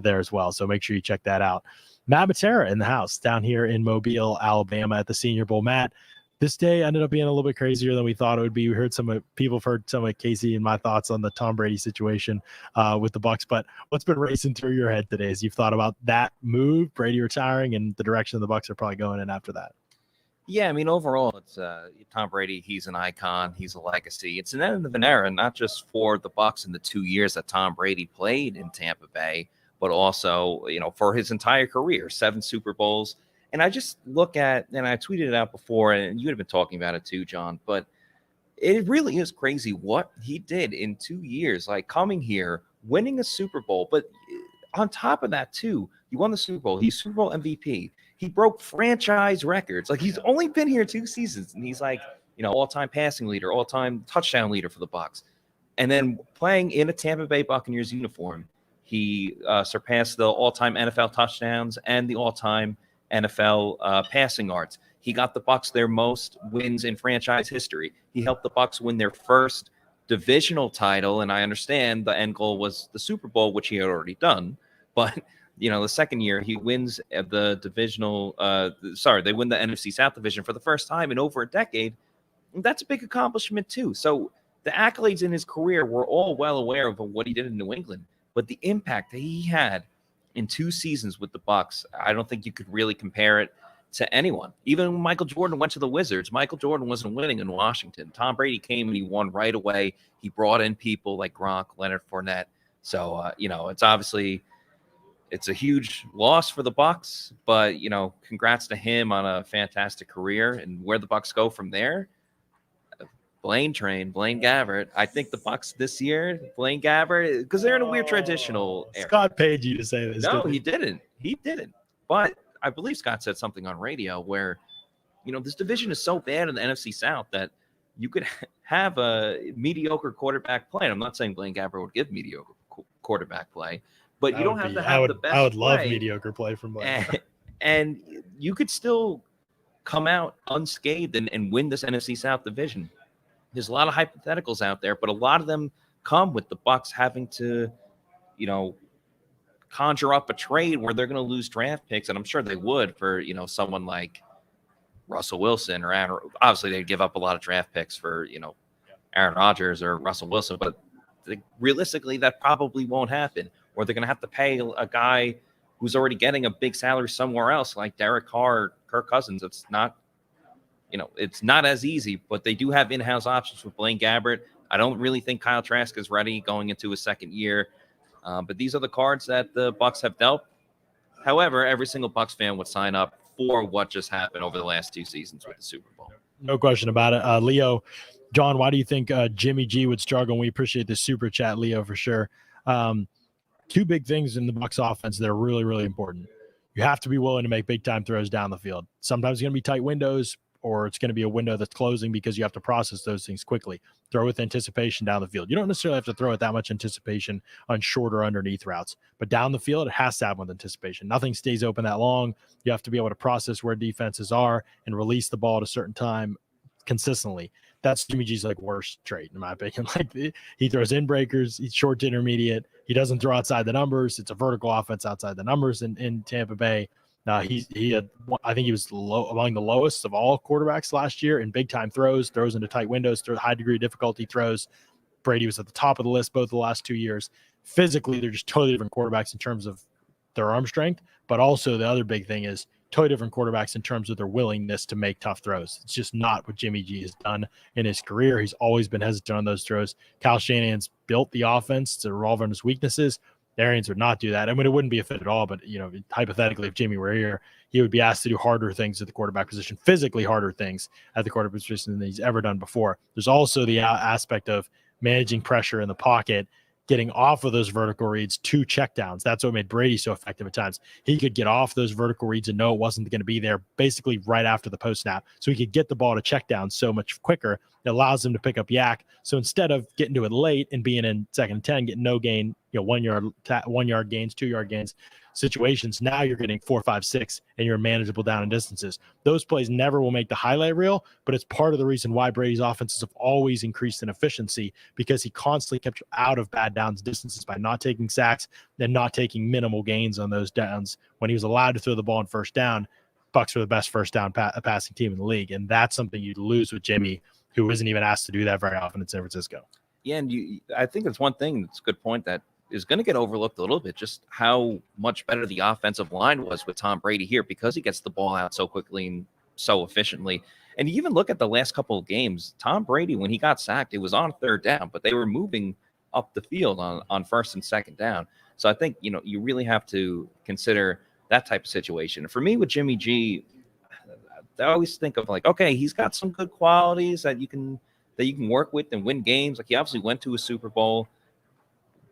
there as well. So make sure you check that out. Matt Matera in the house down here in Mobile, Alabama at the Senior Bowl. Matt, this day ended up being a little bit crazier than we thought it would be. We heard people have heard some of Kasey and my thoughts on the Tom Brady situation with the Bucs. But what's been racing through your head today as you've thought about that move, Brady retiring, and the direction the Bucs are probably going in after that? Yeah, I mean, overall, it's Tom Brady. He's an icon. He's a legacy. It's an end of an era, not just for the Bucs in the 2 years that Tom Brady played in Tampa Bay, but also, for his entire career, 7 Super Bowls. And I just look at, and I tweeted it out before, and you had been talking about it too, John, but it really is crazy what he did in 2 years, like coming here, winning a Super Bowl. But on top of that, too, he won the Super Bowl. He's Super Bowl MVP. He broke franchise records. Like, he's only been here 2 seasons, and he's like, all-time passing leader, all-time touchdown leader for the Bucs. And then playing in a Tampa Bay Buccaneers uniform, he surpassed the all-time NFL touchdowns and the all-time NFL passing yards. He got the Bucs their most wins in franchise history. He helped the Bucs win their first divisional title, and I understand the end goal was the Super Bowl, which he had already done, but the second year he wins the divisional they win the NFC South division for the first time in over a decade. And that's a big accomplishment too. So the accolades in his career, we're all well aware of what he did in New England, but the impact that he had in 2 seasons with the Bucs, I don't think you could really compare it to anyone. Even when Michael Jordan went to the Wizards, Michael Jordan wasn't winning in Washington. Tom Brady came and he won right away. He brought in people like Gronk, Leonard Fournette. So, it's obviously it's a huge loss for the Bucs, but congrats to him on a fantastic career. And where the Bucs go from there, Blaine Gabbert. I think the Bucs this year, Blaine Gabbert, because they're in a weird traditional era. Scott paid you to say this. No, he didn't. But I believe Scott said something on radio where, this division is so bad in the NFC South that you could have a mediocre quarterback play. And I'm not saying Blaine Gabbert would give mediocre quarterback play, but you don't have to have the best. I would love mediocre play from Blaine. and you could still come out unscathed and win this NFC South division. There's a lot of hypotheticals out there, but a lot of them come with the Bucs having to, conjure up a trade where they're going to lose draft picks, and I'm sure they would for, someone like Russell Wilson or Aaron. Obviously, they'd give up a lot of draft picks for, Aaron Rodgers or Russell Wilson, but realistically, that probably won't happen. Or they're going to have to pay a guy who's already getting a big salary somewhere else, like Derek Carr, Kirk Cousins. It's not, it's not as easy, but they do have in-house options with Blaine Gabbert. I don't really think Kyle Trask is ready going into his second year. But these are the cards that the Bucs have dealt. However, every single Bucs fan would sign up for what just happened over the last 2 seasons with the Super Bowl. No question about it. Leo, John, why do you think Jimmy G would struggle? We appreciate the super chat, Leo, for sure. 2 big things in the Bucs offense that are really, really important. You have to be willing to make big-time throws down the field. Sometimes it's going to be tight windows, or it's going to be a window that's closing because you have to process those things quickly. Throw with anticipation down the field. You don't necessarily have to throw with that much anticipation on shorter underneath routes, but down the field, it has to have with anticipation. Nothing stays open that long. You have to be able to process where defenses are and release the ball at a certain time consistently. That's Jimmy G's worst trait, in my opinion. He throws in breakers. He's short to intermediate. He doesn't throw outside the numbers. It's a vertical offense outside the numbers in Tampa Bay. He had, I think he was among the lowest of all quarterbacks last year in big time throws into tight windows, high degree of difficulty throws. Brady was at the top of the list both the last 2 years. Physically, they're just totally different quarterbacks in terms of their arm strength, but also the other big thing is totally different quarterbacks in terms of their willingness to make tough throws. It's just not what Jimmy G has done in his career. He's always been hesitant on those throws. Kyle Shanahan's built the offense to revolve on his weaknesses. Arians would not do that. I mean, it wouldn't be a fit at all, but, hypothetically, if Jimmy were here, he would be asked to do harder things at the quarterback position, physically harder things at the quarterback position than he's ever done before. There's also the aspect of managing pressure in the pocket, getting off of those vertical reads to checkdowns. That's what made Brady so effective at times. He could get off those vertical reads and know it wasn't going to be there basically right after the post snap. So he could get the ball to checkdown so much quicker. It allows him to pick up yak. So instead of getting to it late and being in 2nd and 10, getting no gain, 1 yard gains, 2 yard gains situations, now you're getting 4, 5, 6, and you're manageable down and distances. Those plays never will make the highlight reel, but it's part of the reason why Brady's offenses have always increased in efficiency, because he constantly kept you out of bad downs distances by not taking sacks and not taking minimal gains on those downs. When he was allowed to throw the ball on first down, Bucs were the best first down passing team in the league, and that's something you'd lose with Jimmy, who isn't even asked to do that very often in San Francisco. Yeah, and I think that's one thing that's a good point that is going to get overlooked a little bit, just how much better the offensive line was with Tom Brady here, because he gets the ball out so quickly and so efficiently. And you even look at the last couple of games, Tom Brady, when he got sacked, it was on 3rd down, but they were moving up the field on 1st and 2nd down. So I think, you really have to consider that type of situation. For me with Jimmy G, I always think of okay, he's got some good qualities that you can work with and win games. He obviously went to a Super Bowl.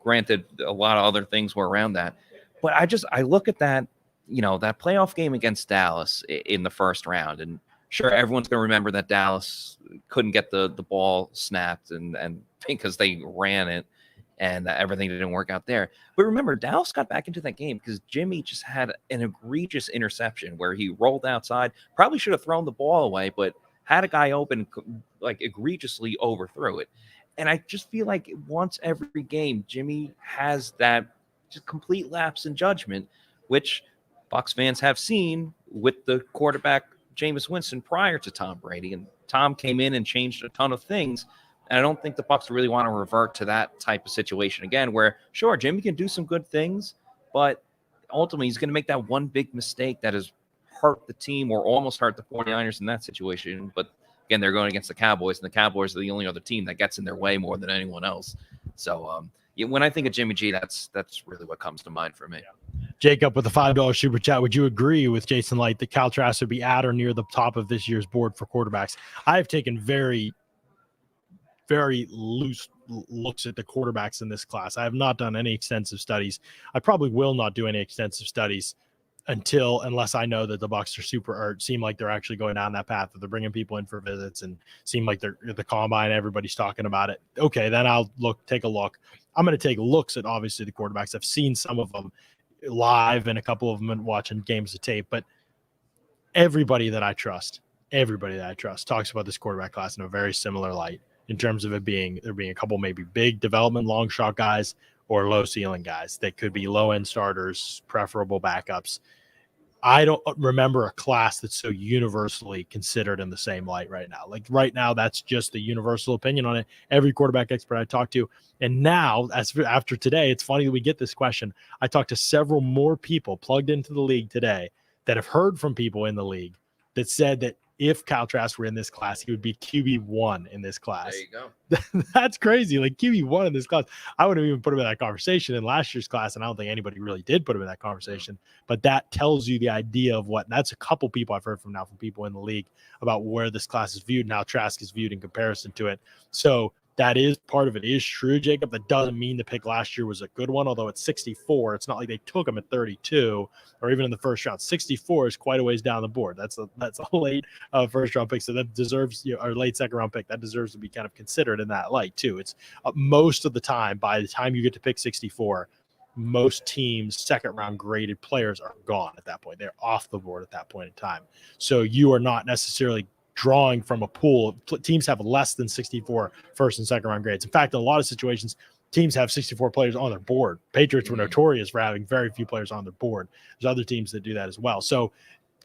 Granted, a lot of other things were around that, but I look at that, that playoff game against Dallas in the 1st round, and sure, everyone's going to remember that Dallas couldn't get the ball snapped and because they ran it and everything didn't work out there. But remember, Dallas got back into that game because Jimmy just had an egregious interception where he rolled outside, probably should have thrown the ball away, but had a guy open, egregiously overthrew it. And I just feel like once every game, Jimmy has that just complete lapse in judgment, which Bucs fans have seen with the quarterback Jameis Winston prior to Tom Brady. And Tom came in and changed a ton of things. And I don't think the Bucs really want to revert to that type of situation again, where sure, Jimmy can do some good things, but ultimately he's going to make that one big mistake that has hurt the team or almost hurt the 49ers in that situation. But again, they're going against the Cowboys, and the Cowboys are the only other team that gets in their way more than anyone else. So when I think of Jimmy G, that's really what comes to mind for me. Jacob with a $5 super chat. Would you agree with Jason Light that Kyle Trask would be at or near the top of this year's board for quarterbacks? I've taken very, very loose looks at the quarterbacks in this class. I have not done any extensive studies. I probably will not do any extensive studies unless I know that the Bucs are seem like they're actually going down that path, that they're bringing people in for visits and seem like they're the combine, everybody's talking about it. Okay, then I'll take a look. I'm going to take looks at obviously the quarterbacks. I've seen some of them live and a couple of them watching games of tape, but everybody that I trust talks about this quarterback class in a very similar light in terms of there being a couple maybe big development, long shot guys or low ceiling guys that could be low end starters, preferable backups. I don't remember a class that's so universally considered in the same light right now. Like right now, that's just the universal opinion on it. Every quarterback expert I talk to. And now, after today, it's funny that we get this question. I talked to several more people plugged into the league today that have heard from people in the league that said that if Kyle Trask were in this class, he would be QB1 in this class. There you go. That's crazy. Like QB1 in this class. I wouldn't even put him in that conversation in last year's class, and I don't think anybody really did put him in that conversation. But that tells you the idea of what – that's a couple people I've heard from now from people in the league about where this class is viewed and how Trask is viewed in comparison to it. So that is part of it. It is true, Jacob. That doesn't mean the pick last year was a good one, although it's 64. It's not like they took him at 32 or even in the first round. 64 is quite a ways down the board. That's a late first round pick, so that deserves, or late second round pick, that deserves to be kind of considered in that light too. It's most of the time, by the time you get to pick 64, most teams' second round graded players are gone at that point. They're off the board at that point in time. So you are not necessarily drawing from a pool. Teams have less than 64 first and second round grades. In fact, in a lot of situations, teams have 64 players on their board. Patriots were notorious for having very few players on their board. There's other teams that do that as well. So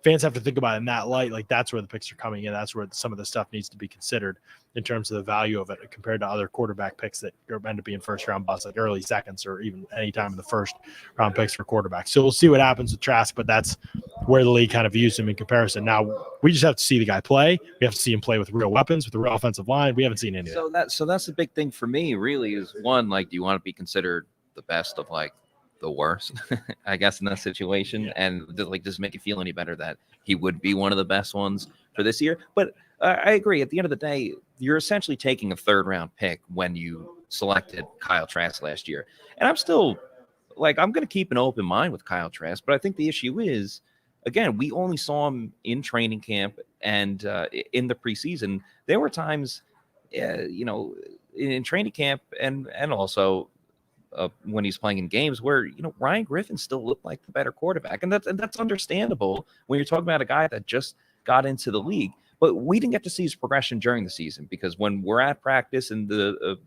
fans have to think about it in that light. Like that's where the picks are coming in. That's where some of the stuff needs to be considered in terms of the value of it compared to other quarterback picks that are meant to be in first round busts, like early seconds or even any time in the first round picks for quarterbacks. So we'll see what happens with Trask, but that's where the league kind of views him in comparison. Now we just have to see the guy play. We have to see him play with real weapons, with the real offensive line. We haven't seen any of that. So that's the big thing for me really is one, like, do you want to be considered the best of like the worst, I guess, in that situation? Yeah. And does it make you feel any better that he would be one of the best ones for this year? But I agree. At the end of the day, you're essentially taking a third round pick when you selected Kyle Trask last year. And I'm still like, I'm going to keep an open mind with Kyle Trask, but I think the issue is, again, we only saw him in training camp and in the preseason. There were times, in training camp and also when he's playing in games where, Ryan Griffin still looked like the better quarterback. And that's understandable when you're talking about a guy that just got into the league. But we didn't get to see his progression during the season because when we're at practice and the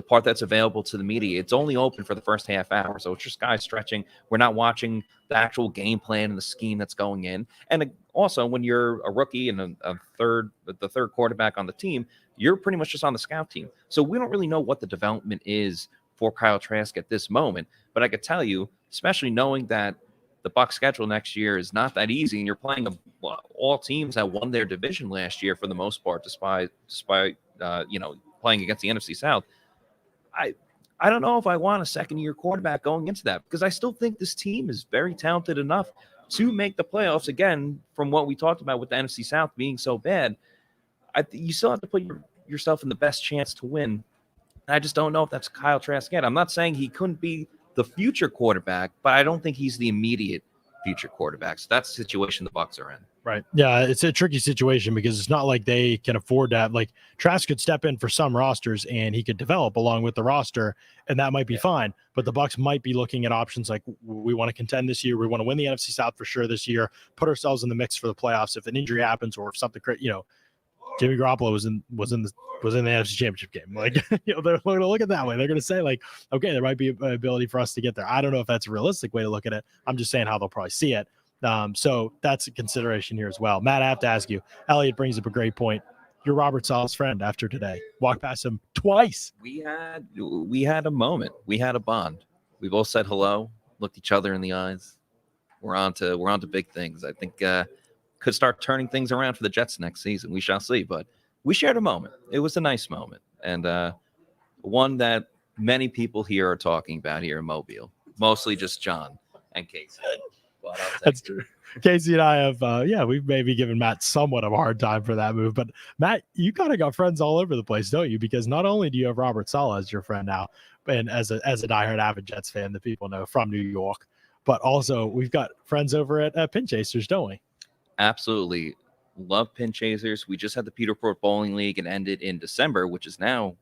part that's available to the media, it's only open for the first half hour. So it's just guys stretching. We're not watching the actual game plan and the scheme that's going in. And also when you're a rookie and the third quarterback on the team, you're pretty much just on the scout team. So we don't really know what the development is for Kyle Trask at this moment. But I could tell you, especially knowing that the Bucs schedule next year is not that easy, and you're playing all teams that won their division last year for the most part, despite playing against the NFC South. I don't know if I want a second-year quarterback going into that because I still think this team is very talented enough to make the playoffs. Again, from what we talked about with the NFC South being so bad, you still have to put yourself in the best chance to win. I just don't know if that's Kyle Trask yet. I'm not saying he couldn't be the future quarterback, but I don't think he's the immediate future quarterback. So that's the situation the Bucs are in. Right. Yeah, it's a tricky situation because it's not like they can afford to have, like, Trask could step in for some rosters and he could develop along with the roster, and that might be fine. But the Bucs might be looking at options like, we want to contend this year. We want to win the NFC South for sure this year, put ourselves in the mix for the playoffs. If an injury happens or if something, Jimmy Garoppolo was in the NFC Championship game. Like, they're going to look at it that way. They're going to say, like, okay, there might be an ability for us to get there. I don't know if that's a realistic way to look at it. I'm just saying how they'll probably see it. So that's a consideration here as well. Matt, I have to ask you, Elliot brings up a great point. You're Robert Sala's friend after today. Walked past him twice. We had a moment. We had a bond. We both said hello, looked each other in the eyes. We're on to big things. I think could start turning things around for the Jets next season. We shall see. But we shared a moment. It was a nice moment, and one that many people here are talking about here in Mobile. Mostly just John and Kasey. But that's true. Kasey and I have, we've maybe given Matt somewhat of a hard time for that move. But Matt, you kind of got friends all over the place, don't you? Because not only do you have Robert Saleh as your friend now, and as a diehard avid Jets fan that people know from New York, but also we've got friends over at Pin Chasers, don't we? Absolutely. Love Pin Chasers. We just had the Pewter Bowling League and ended in December, which is now,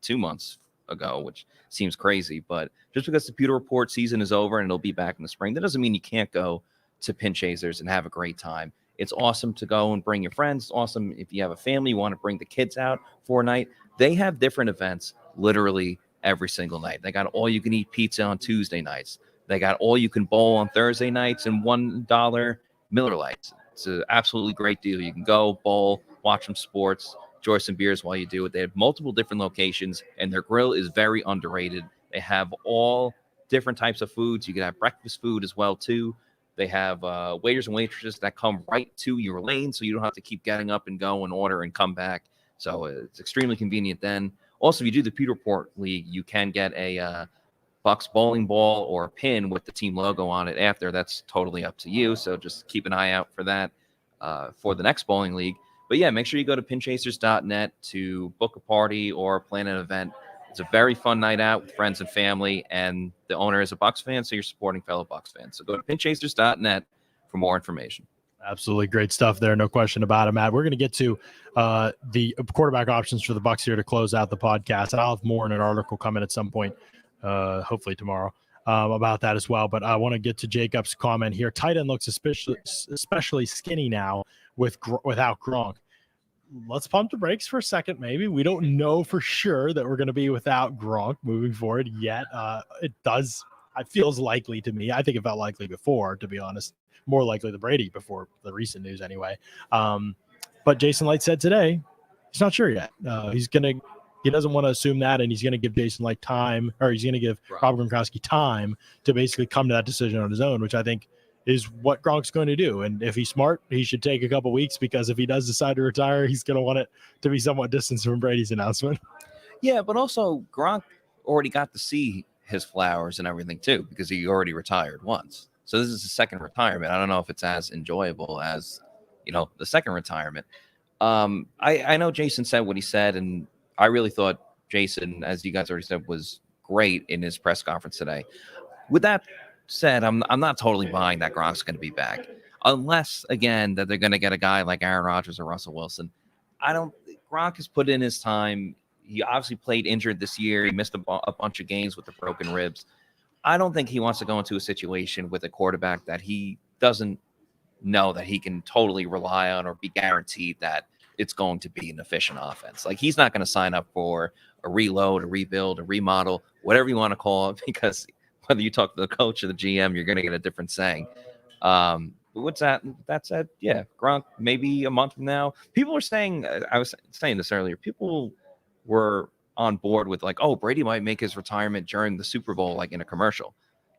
2 months ago, which seems crazy. But just because the Pewter Report season is over and it'll be back in the spring, that doesn't mean you can't go to Pin Chasers and have a great time. It's awesome to go and bring your friends. It's awesome if you have a family, you want to bring the kids out for a night. They have different events literally every single night. They got all you can eat pizza on Tuesday nights. They got all you can bowl on Thursday nights and $1 Miller Lights. It's an absolutely great deal. You can go bowl, watch some sports, enjoy some beers while you do it. They have multiple different locations, and their grill is very underrated. They have all different types of foods. You can have breakfast food as well too. They have waiters and waitresses that come right to your lane, so you don't have to keep getting up and go and order and come back. So it's extremely convenient then. Also, if you do the Pewter League, you can get a Bucs bowling ball or a pin with the team logo on it after. That's totally up to you. So just keep an eye out for that for the next bowling league. But yeah, make sure you go to pinchasers.net to book a party or plan an event. It's a very fun night out with friends and family, and the owner is a Bucs fan, so you're supporting fellow Bucs fans. So go to pinchasers.net for more information. Absolutely great stuff there. No question about it, Matt. We're going to get to the quarterback options for the Bucs here to close out the podcast. And I'll have more in an article coming at some point, hopefully tomorrow, about that as well. But I want to get to Jacob's comment here. Tight end looks especially skinny now without Gronk. Let's pump the brakes for a second, maybe. We don't know for sure that we're going to be without Gronk moving forward yet. It feels likely to me. I think it felt likely before, to be honest. More likely than Brady before the recent news anyway. But Jason Light said today he's not sure yet. He doesn't want to assume that, and he's going to give Jason Light time, or he's going to give Rob Gronkowski time to basically come to that decision on his own, which I think is what Gronk's going to do. And if he's smart, he should take a couple weeks, because if he does decide to retire, he's going to want it to be somewhat distant from Brady's announcement. Yeah, but also Gronk already got to see his flowers and everything too, because he already retired once. So this is his second retirement. I don't know if it's as enjoyable as, the second retirement. I know Jason said what he said, and I really thought Jason, as you guys already said, was great in his press conference today. With that said, I'm not totally buying that Gronk's going to be back, unless again that they're going to get a guy like Aaron Rodgers or Russell Wilson. Gronk has put in his time. He obviously played injured this year. He missed a bunch of games with the broken ribs. I don't think he wants to go into a situation with a quarterback that he doesn't know that he can totally rely on or be guaranteed that it's going to be an efficient offense. Like, he's not going to sign up for a reload, a rebuild, a remodel, whatever you want to call it, because whether you talk to the coach or the GM, you're going to get a different saying. What's that? That said, yeah, Gronk, maybe a month from now. People are saying, I was saying this earlier, people were on board with like, oh, Brady might make his retirement during the Super Bowl, like in a commercial.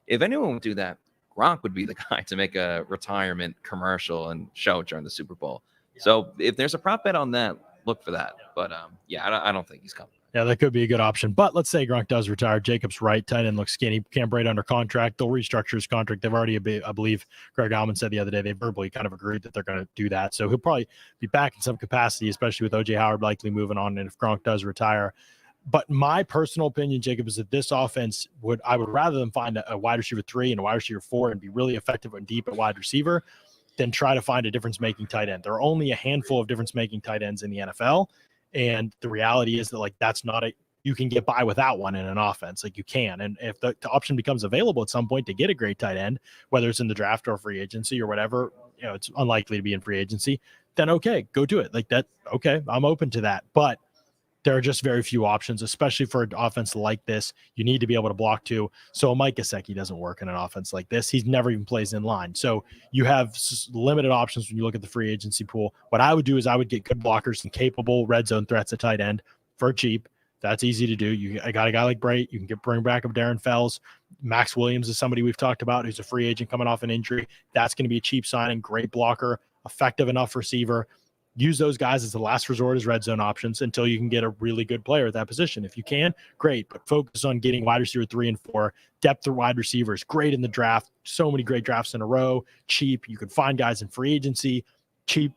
If anyone would do that, Gronk would be the guy to make a retirement commercial and show it during the Super Bowl. So if there's a prop bet on that, look for that. But I don't think he's coming. Yeah, that could be a good option. But let's say Gronk does retire. Jacob's right. Tight end looks skinny. Cam Brate under contract. They'll restructure his contract. They've already, I believe, Greg Alman said the other day, they verbally kind of agreed that they're going to do that. So he'll probably be back in some capacity, especially with O.J. Howard likely moving on, and if Gronk does retire. But my personal opinion, Jacob, is that this offense I would rather than find a wide receiver 3 and a wide receiver 4 and be really effective and deep at wide receiver than try to find a difference-making tight end. There are only a handful of difference-making tight ends in the NFL, and the reality is that, like, that's not you can get by without one in an offense. Like, you can. And if the option becomes available at some point to get a great tight end, whether it's in the draft or free agency or whatever, it's unlikely to be in free agency, then okay, go do it. Like that. Okay, I'm open to that. But there are just very few options, especially for an offense like this. You need to be able to block too. So Mike Gesicki doesn't work in an offense like this. He's never even plays in line. So you have limited options when you look at the free agency pool. What I would do is I would get good blockers and capable red zone threats at tight end for cheap. That's easy to do. I got a guy like Brate. You can bring back of Darren Fells. Max Williams is somebody we've talked about who's a free agent coming off an injury. That's going to be a cheap signing, great blocker, effective enough receiver. Use those guys as the last resort as red zone options until you can get a really good player at that position. If you can, great, but focus on getting wide receiver 3 and 4. Depth of wide receivers, great in the draft. So many great drafts in a row. Cheap. You can find guys in free agency. Cheap.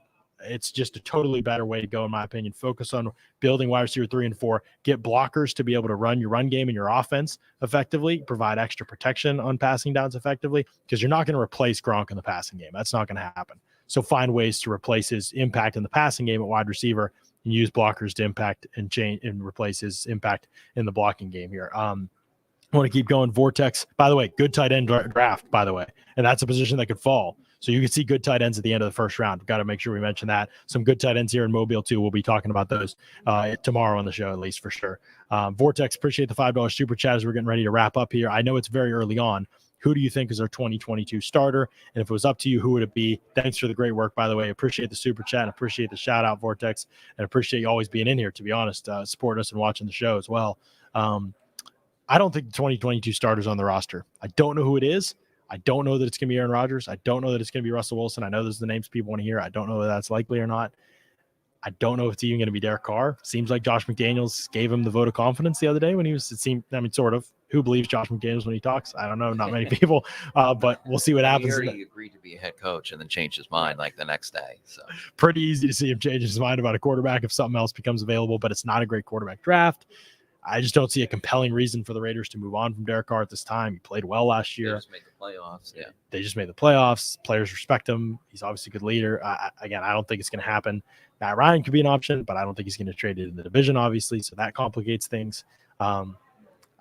It's just a totally better way to go, in my opinion. Focus on building wide receiver 3 and 4. Get blockers to be able to run your run game and your offense effectively. Provide extra protection on passing downs effectively, because you're not going to replace Gronk in the passing game. That's not going to happen. So find ways to replace his impact in the passing game at wide receiver and use blockers to impact and change and replace his impact in the blocking game here. I want to keep going. Vortex, by the way, good tight end draft, by the way. And that's a position that could fall. So you can see good tight ends at the end of the first round. Got to make sure we mention that. Some good tight ends here in Mobile too. We'll be talking about those tomorrow on the show, at least for sure. Vortex, appreciate the $5 super chat as we're getting ready to wrap up here. I know it's very early on. Who do you think is our 2022 starter? And if it was up to you, who would it be? Thanks for the great work, by the way. Appreciate the super chat and appreciate the shout out, Vortex, and appreciate you always being in here, to be honest, supporting us and watching the show as well. I don't think the 2022 starter's on the roster. I don't know who it is. I don't know that it's going to be Aaron Rodgers. I don't know that it's going to be Russell Wilson. I know those are the names people want to hear. I don't know whether that's likely or not. I don't know if it's even going to be Derek Carr. Seems like Josh McDaniels gave him the vote of confidence the other day when he was, sort of. Who believes Josh McDaniels when he talks? I don't know. Not many people, but we'll see what happens. He agreed to be a head coach and then changed his mind like the next day. So pretty easy to see him change his mind about a quarterback if something else becomes available, but it's not a great quarterback draft. I just don't see a compelling reason for the Raiders to move on from Derek Carr at this time. He played well last year. They just made the playoffs. Yeah. They just made the playoffs. Players respect him. He's obviously a good leader. Again, I don't think it's going to happen. Matt Ryan could be an option, but I don't think he's going to trade it in the division, obviously. So that complicates things. I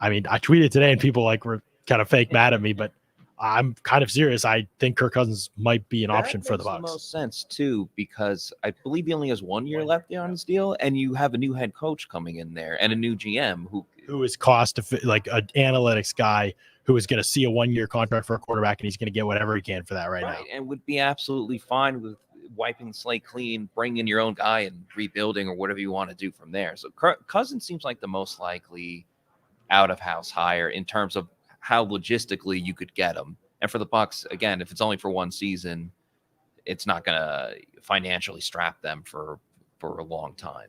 tweeted today and people were kind of fake mad at me, but I'm kind of serious. I think Kirk Cousins might be an option for the Bucs. That makes the most sense too, because I believe he only has 1 year left on his deal, and you have a new head coach coming in there and a new GM who is like an analytics guy who is going to see a 1 year contract for a quarterback, and he's going to get whatever he can for that right now, and would be absolutely fine with wiping the slate clean, bringing in your own guy, and rebuilding or whatever you want to do from there. So Cousins seems like the most likely out of house hire in terms of how logistically you could get him. And for the Bucs, again, if it's only for one season, it's not going to financially strap them for a long time.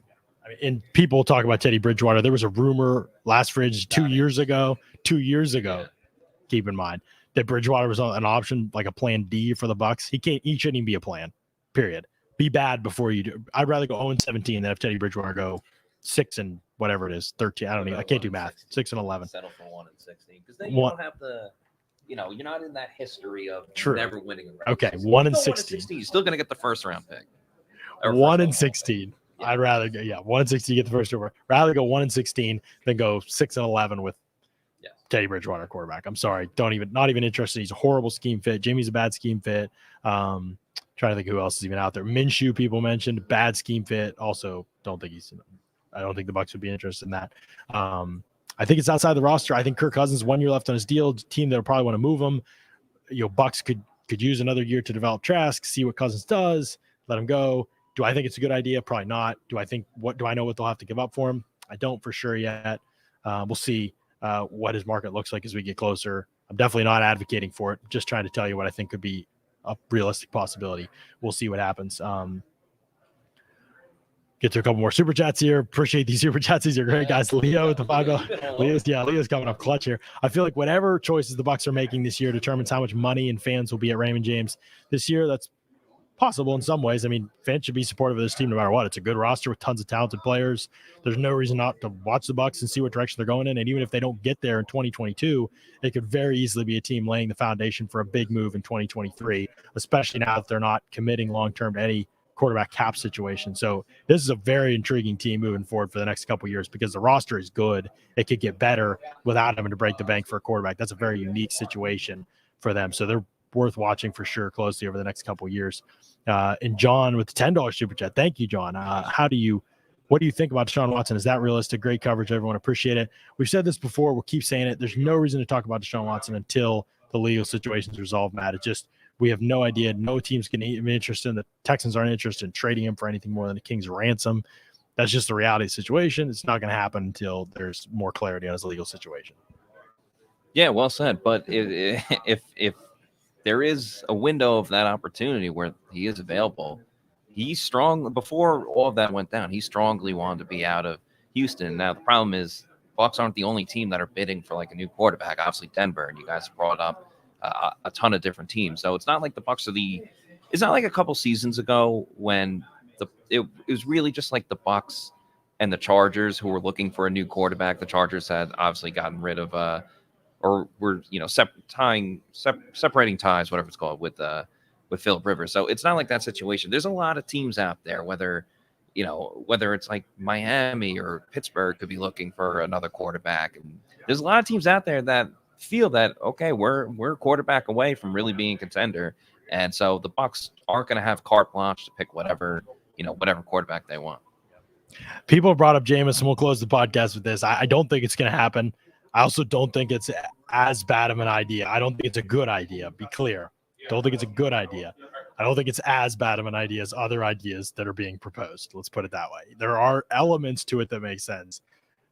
And people talk about Teddy Bridgewater. There was a rumor last fridge 2 years ago, keep in mind, that Bridgewater was an option, like a plan D for the Bucs. He shouldn't even be a plan, period. Be bad before you do. I'd rather go 0-17 than have Teddy Bridgewater go 6 and whatever it is, 13. I can't do math. 6 and 11. Settle for 1-16 because then you don't have the, you're not in that history of never winning. Okay, 1-16. You're still going to get the first round pick. 1-16. Yeah. I'd rather go 1-16 get the first over. Rather go 1-16 than go 6-11 with Teddy Bridgewater quarterback. I'm sorry, not even interested. He's a horrible scheme fit. Jimmy's a bad scheme fit. Trying to think who else is even out there. Minshew, people mentioned, bad scheme fit. Also, I don't think the Bucs would be interested in that. I think it's outside the roster. I think Kirk Cousins, 1 year left on his deal. Team that'll probably want to move him. Bucs could use another year to develop Trask, see what Cousins does, let him go. Do I think it's a good idea? Probably not. Do I know what they'll have to give up for him? I don't for sure yet. We'll see what his market looks like as we get closer. I'm definitely not advocating for it. Just trying to tell you what I think could be a realistic possibility. We'll see what happens. Get to a couple more super chats here. Appreciate these super chats. These are great, guys. Leo with the $5. Leo's coming up clutch here. I feel like whatever choices the Bucs are making this year determines how much money and fans will be at Raymond James this year. That's possible in some ways. I mean, fans should be supportive of this team no matter what. It's a good roster with tons of talented players. There's no reason not to watch the Bucs and see what direction they're going in. And even if they don't get there in 2022, it could very easily be a team laying the foundation for a big move in 2023, especially now that they're not committing long-term to any quarterback cap situation. So this is a very intriguing team moving forward for the next couple of years because the roster is good. It could get better without having to break the bank for a quarterback. That's a very unique situation for them. So they're worth watching for sure closely over the next couple of years. And John with the $10 super chat. Thank you, John. What do you think about Deshaun Watson? Is that realistic? Great coverage. Everyone appreciate it. We've said this before. We'll keep saying it. There's no reason to talk about Deshaun Watson until the legal situation is resolved, Matt. We have no idea. No team's going to be interested. The Texans aren't interested in trading him for anything more than a king's ransom. That's just the reality of the situation. It's not going to happen until there's more clarity on his legal situation. Yeah, well said. But if there is a window of that opportunity where he is available, he's strong. Before all of that went down, he strongly wanted to be out of Houston. Now, the problem is Bucs aren't the only team that are bidding for like a new quarterback. Obviously, Denver, and you guys brought up a ton of different teams. So it's not like the Bucs are it's not like a couple seasons ago when it was really just like the Bucs and the Chargers who were looking for a new quarterback. The Chargers had obviously gotten rid of or were separating ties, whatever it's called, with Philip Rivers. So it's not like that situation. There's a lot of teams out there, whether it's like Miami or Pittsburgh could be looking for another quarterback. And there's a lot of teams out there that feel that, okay, we're a quarterback away from really being a contender. And so the Bucs aren't going to have carte blanche to pick whatever quarterback they want. People brought up Jameis, and we'll close the podcast with this. I don't think it's going to happen. I also don't think it's as bad of an idea. I don't think it's a good idea. Be clear. Don't think it's a good idea. I don't think it's as bad of an idea as other ideas that are being proposed. Let's put it that way. There are elements to it that make sense.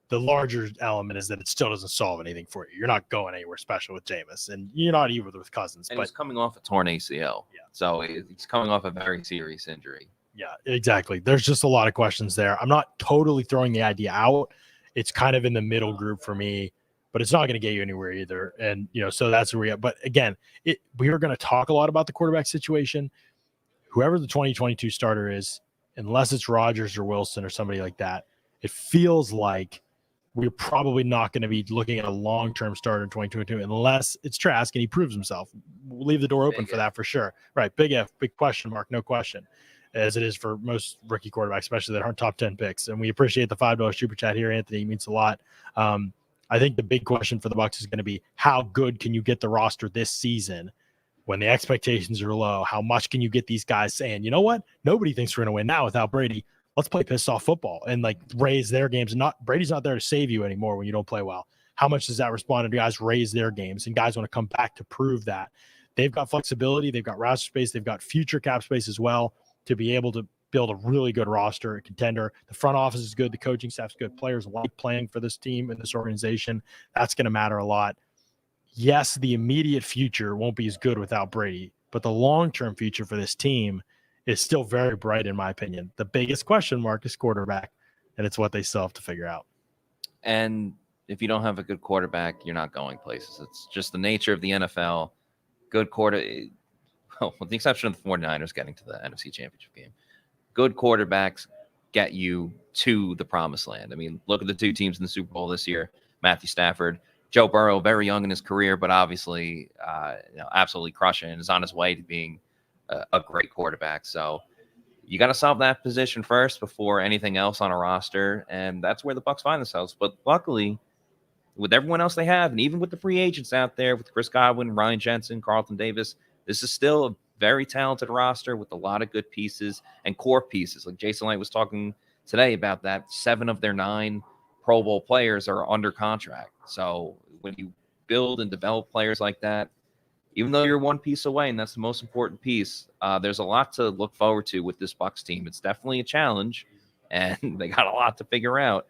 The larger element is that it still doesn't solve anything for you. You're not going anywhere special with Jameis, and you're not even with Cousins. And but he's coming off a torn ACL. Yeah. So he's coming off a very serious injury. Yeah, exactly. There's just a lot of questions there. I'm not totally throwing the idea out. It's kind of in the middle group for me, but it's not going to get you anywhere either. And, so that's where we are. But again, we are going to talk a lot about the quarterback situation. Whoever the 2022 starter is, unless it's Rodgers or Wilson or somebody like that, it feels like we're probably not going to be looking at a long-term starter in 2022 unless it's Trask and he proves himself. We'll leave the door open for that for sure. Right. Big F, big question mark, no question, as it is for most rookie quarterbacks, especially that aren't top 10 picks. And we appreciate the $5 super chat here, Anthony. It means a lot. I think the big question for the Bucs is going to be how good can you get the roster this season when the expectations are low? How much can you get these guys saying, you know what? Nobody thinks we're going to win now without Brady. Let's play pissed off football and raise their games. And Brady's not there to save you anymore when you don't play well. How much does that respond to guys raise their games and guys want to come back to prove that? They've got flexibility. They've got roster space. They've got future cap space as well to be able to build a really good roster, a contender. The front office is good. The coaching staff's good. Players like playing for this team and this organization. That's going to matter a lot. Yes, the immediate future won't be as good without Brady, but the long-term future for this team is still very bright, in my opinion. The biggest question mark is quarterback, and it's what they still have to figure out. And if you don't have a good quarterback, you're not going places. It's just the nature of the NFL. Good with the exception of the 49ers getting to the NFC Championship game, good quarterbacks get you to the promised land. I mean, look at the two teams in the Super Bowl this year, Matthew Stafford, Joe Burrow, very young in his career, but obviously absolutely crushing and is on his way to being a great quarterback. So you got to solve that position first before anything else on a roster, and that's where the Bucs find themselves. But luckily, with everyone else they have, and even with the free agents out there, with Chris Godwin, Ryan Jensen, Carlton Davis, this is still a very talented roster with a lot of good pieces and core pieces. Like Jason Light was talking today about that, 7 of their 9 Pro Bowl players are under contract. So when you build and develop players like that, even though you're one piece away, and that's the most important piece, there's a lot to look forward to with this Bucs team. It's definitely a challenge, and they got a lot to figure out.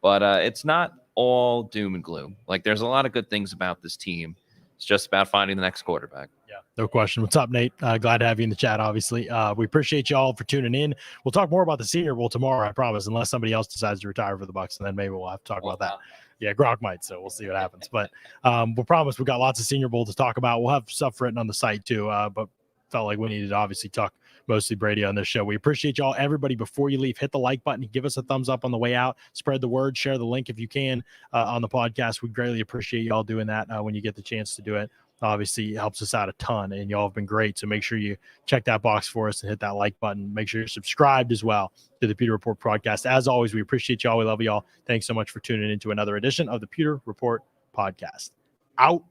But it's not all doom and gloom. There's a lot of good things about this team. It's just about finding the next quarterback. Yeah, no question. What's up, Nate? Glad to have you in the chat, obviously. We appreciate y'all for tuning in. We'll talk more about the Senior Bowl tomorrow, I promise, unless somebody else decides to retire for the Bucs, and then maybe we'll have to talk about that. Yeah, Gronk might, so we'll see what happens. But we'll promise we've got lots of Senior Bowl to talk about. We'll have stuff written on the site too, but felt like we needed to obviously talk mostly Brady on this show. We appreciate y'all. Everybody, before you leave, hit the like button, give us a thumbs up on the way out, spread the word, share the link if you can on the podcast. We greatly appreciate y'all doing that when you get the chance to do it. Obviously, it helps us out a ton, and y'all have been great. So make sure you check that box for us and hit that like button. Make sure you're subscribed as well to the Pewter Report podcast. As always, we appreciate y'all. We love y'all. Thanks so much for tuning into another edition of the Pewter Report podcast. Out.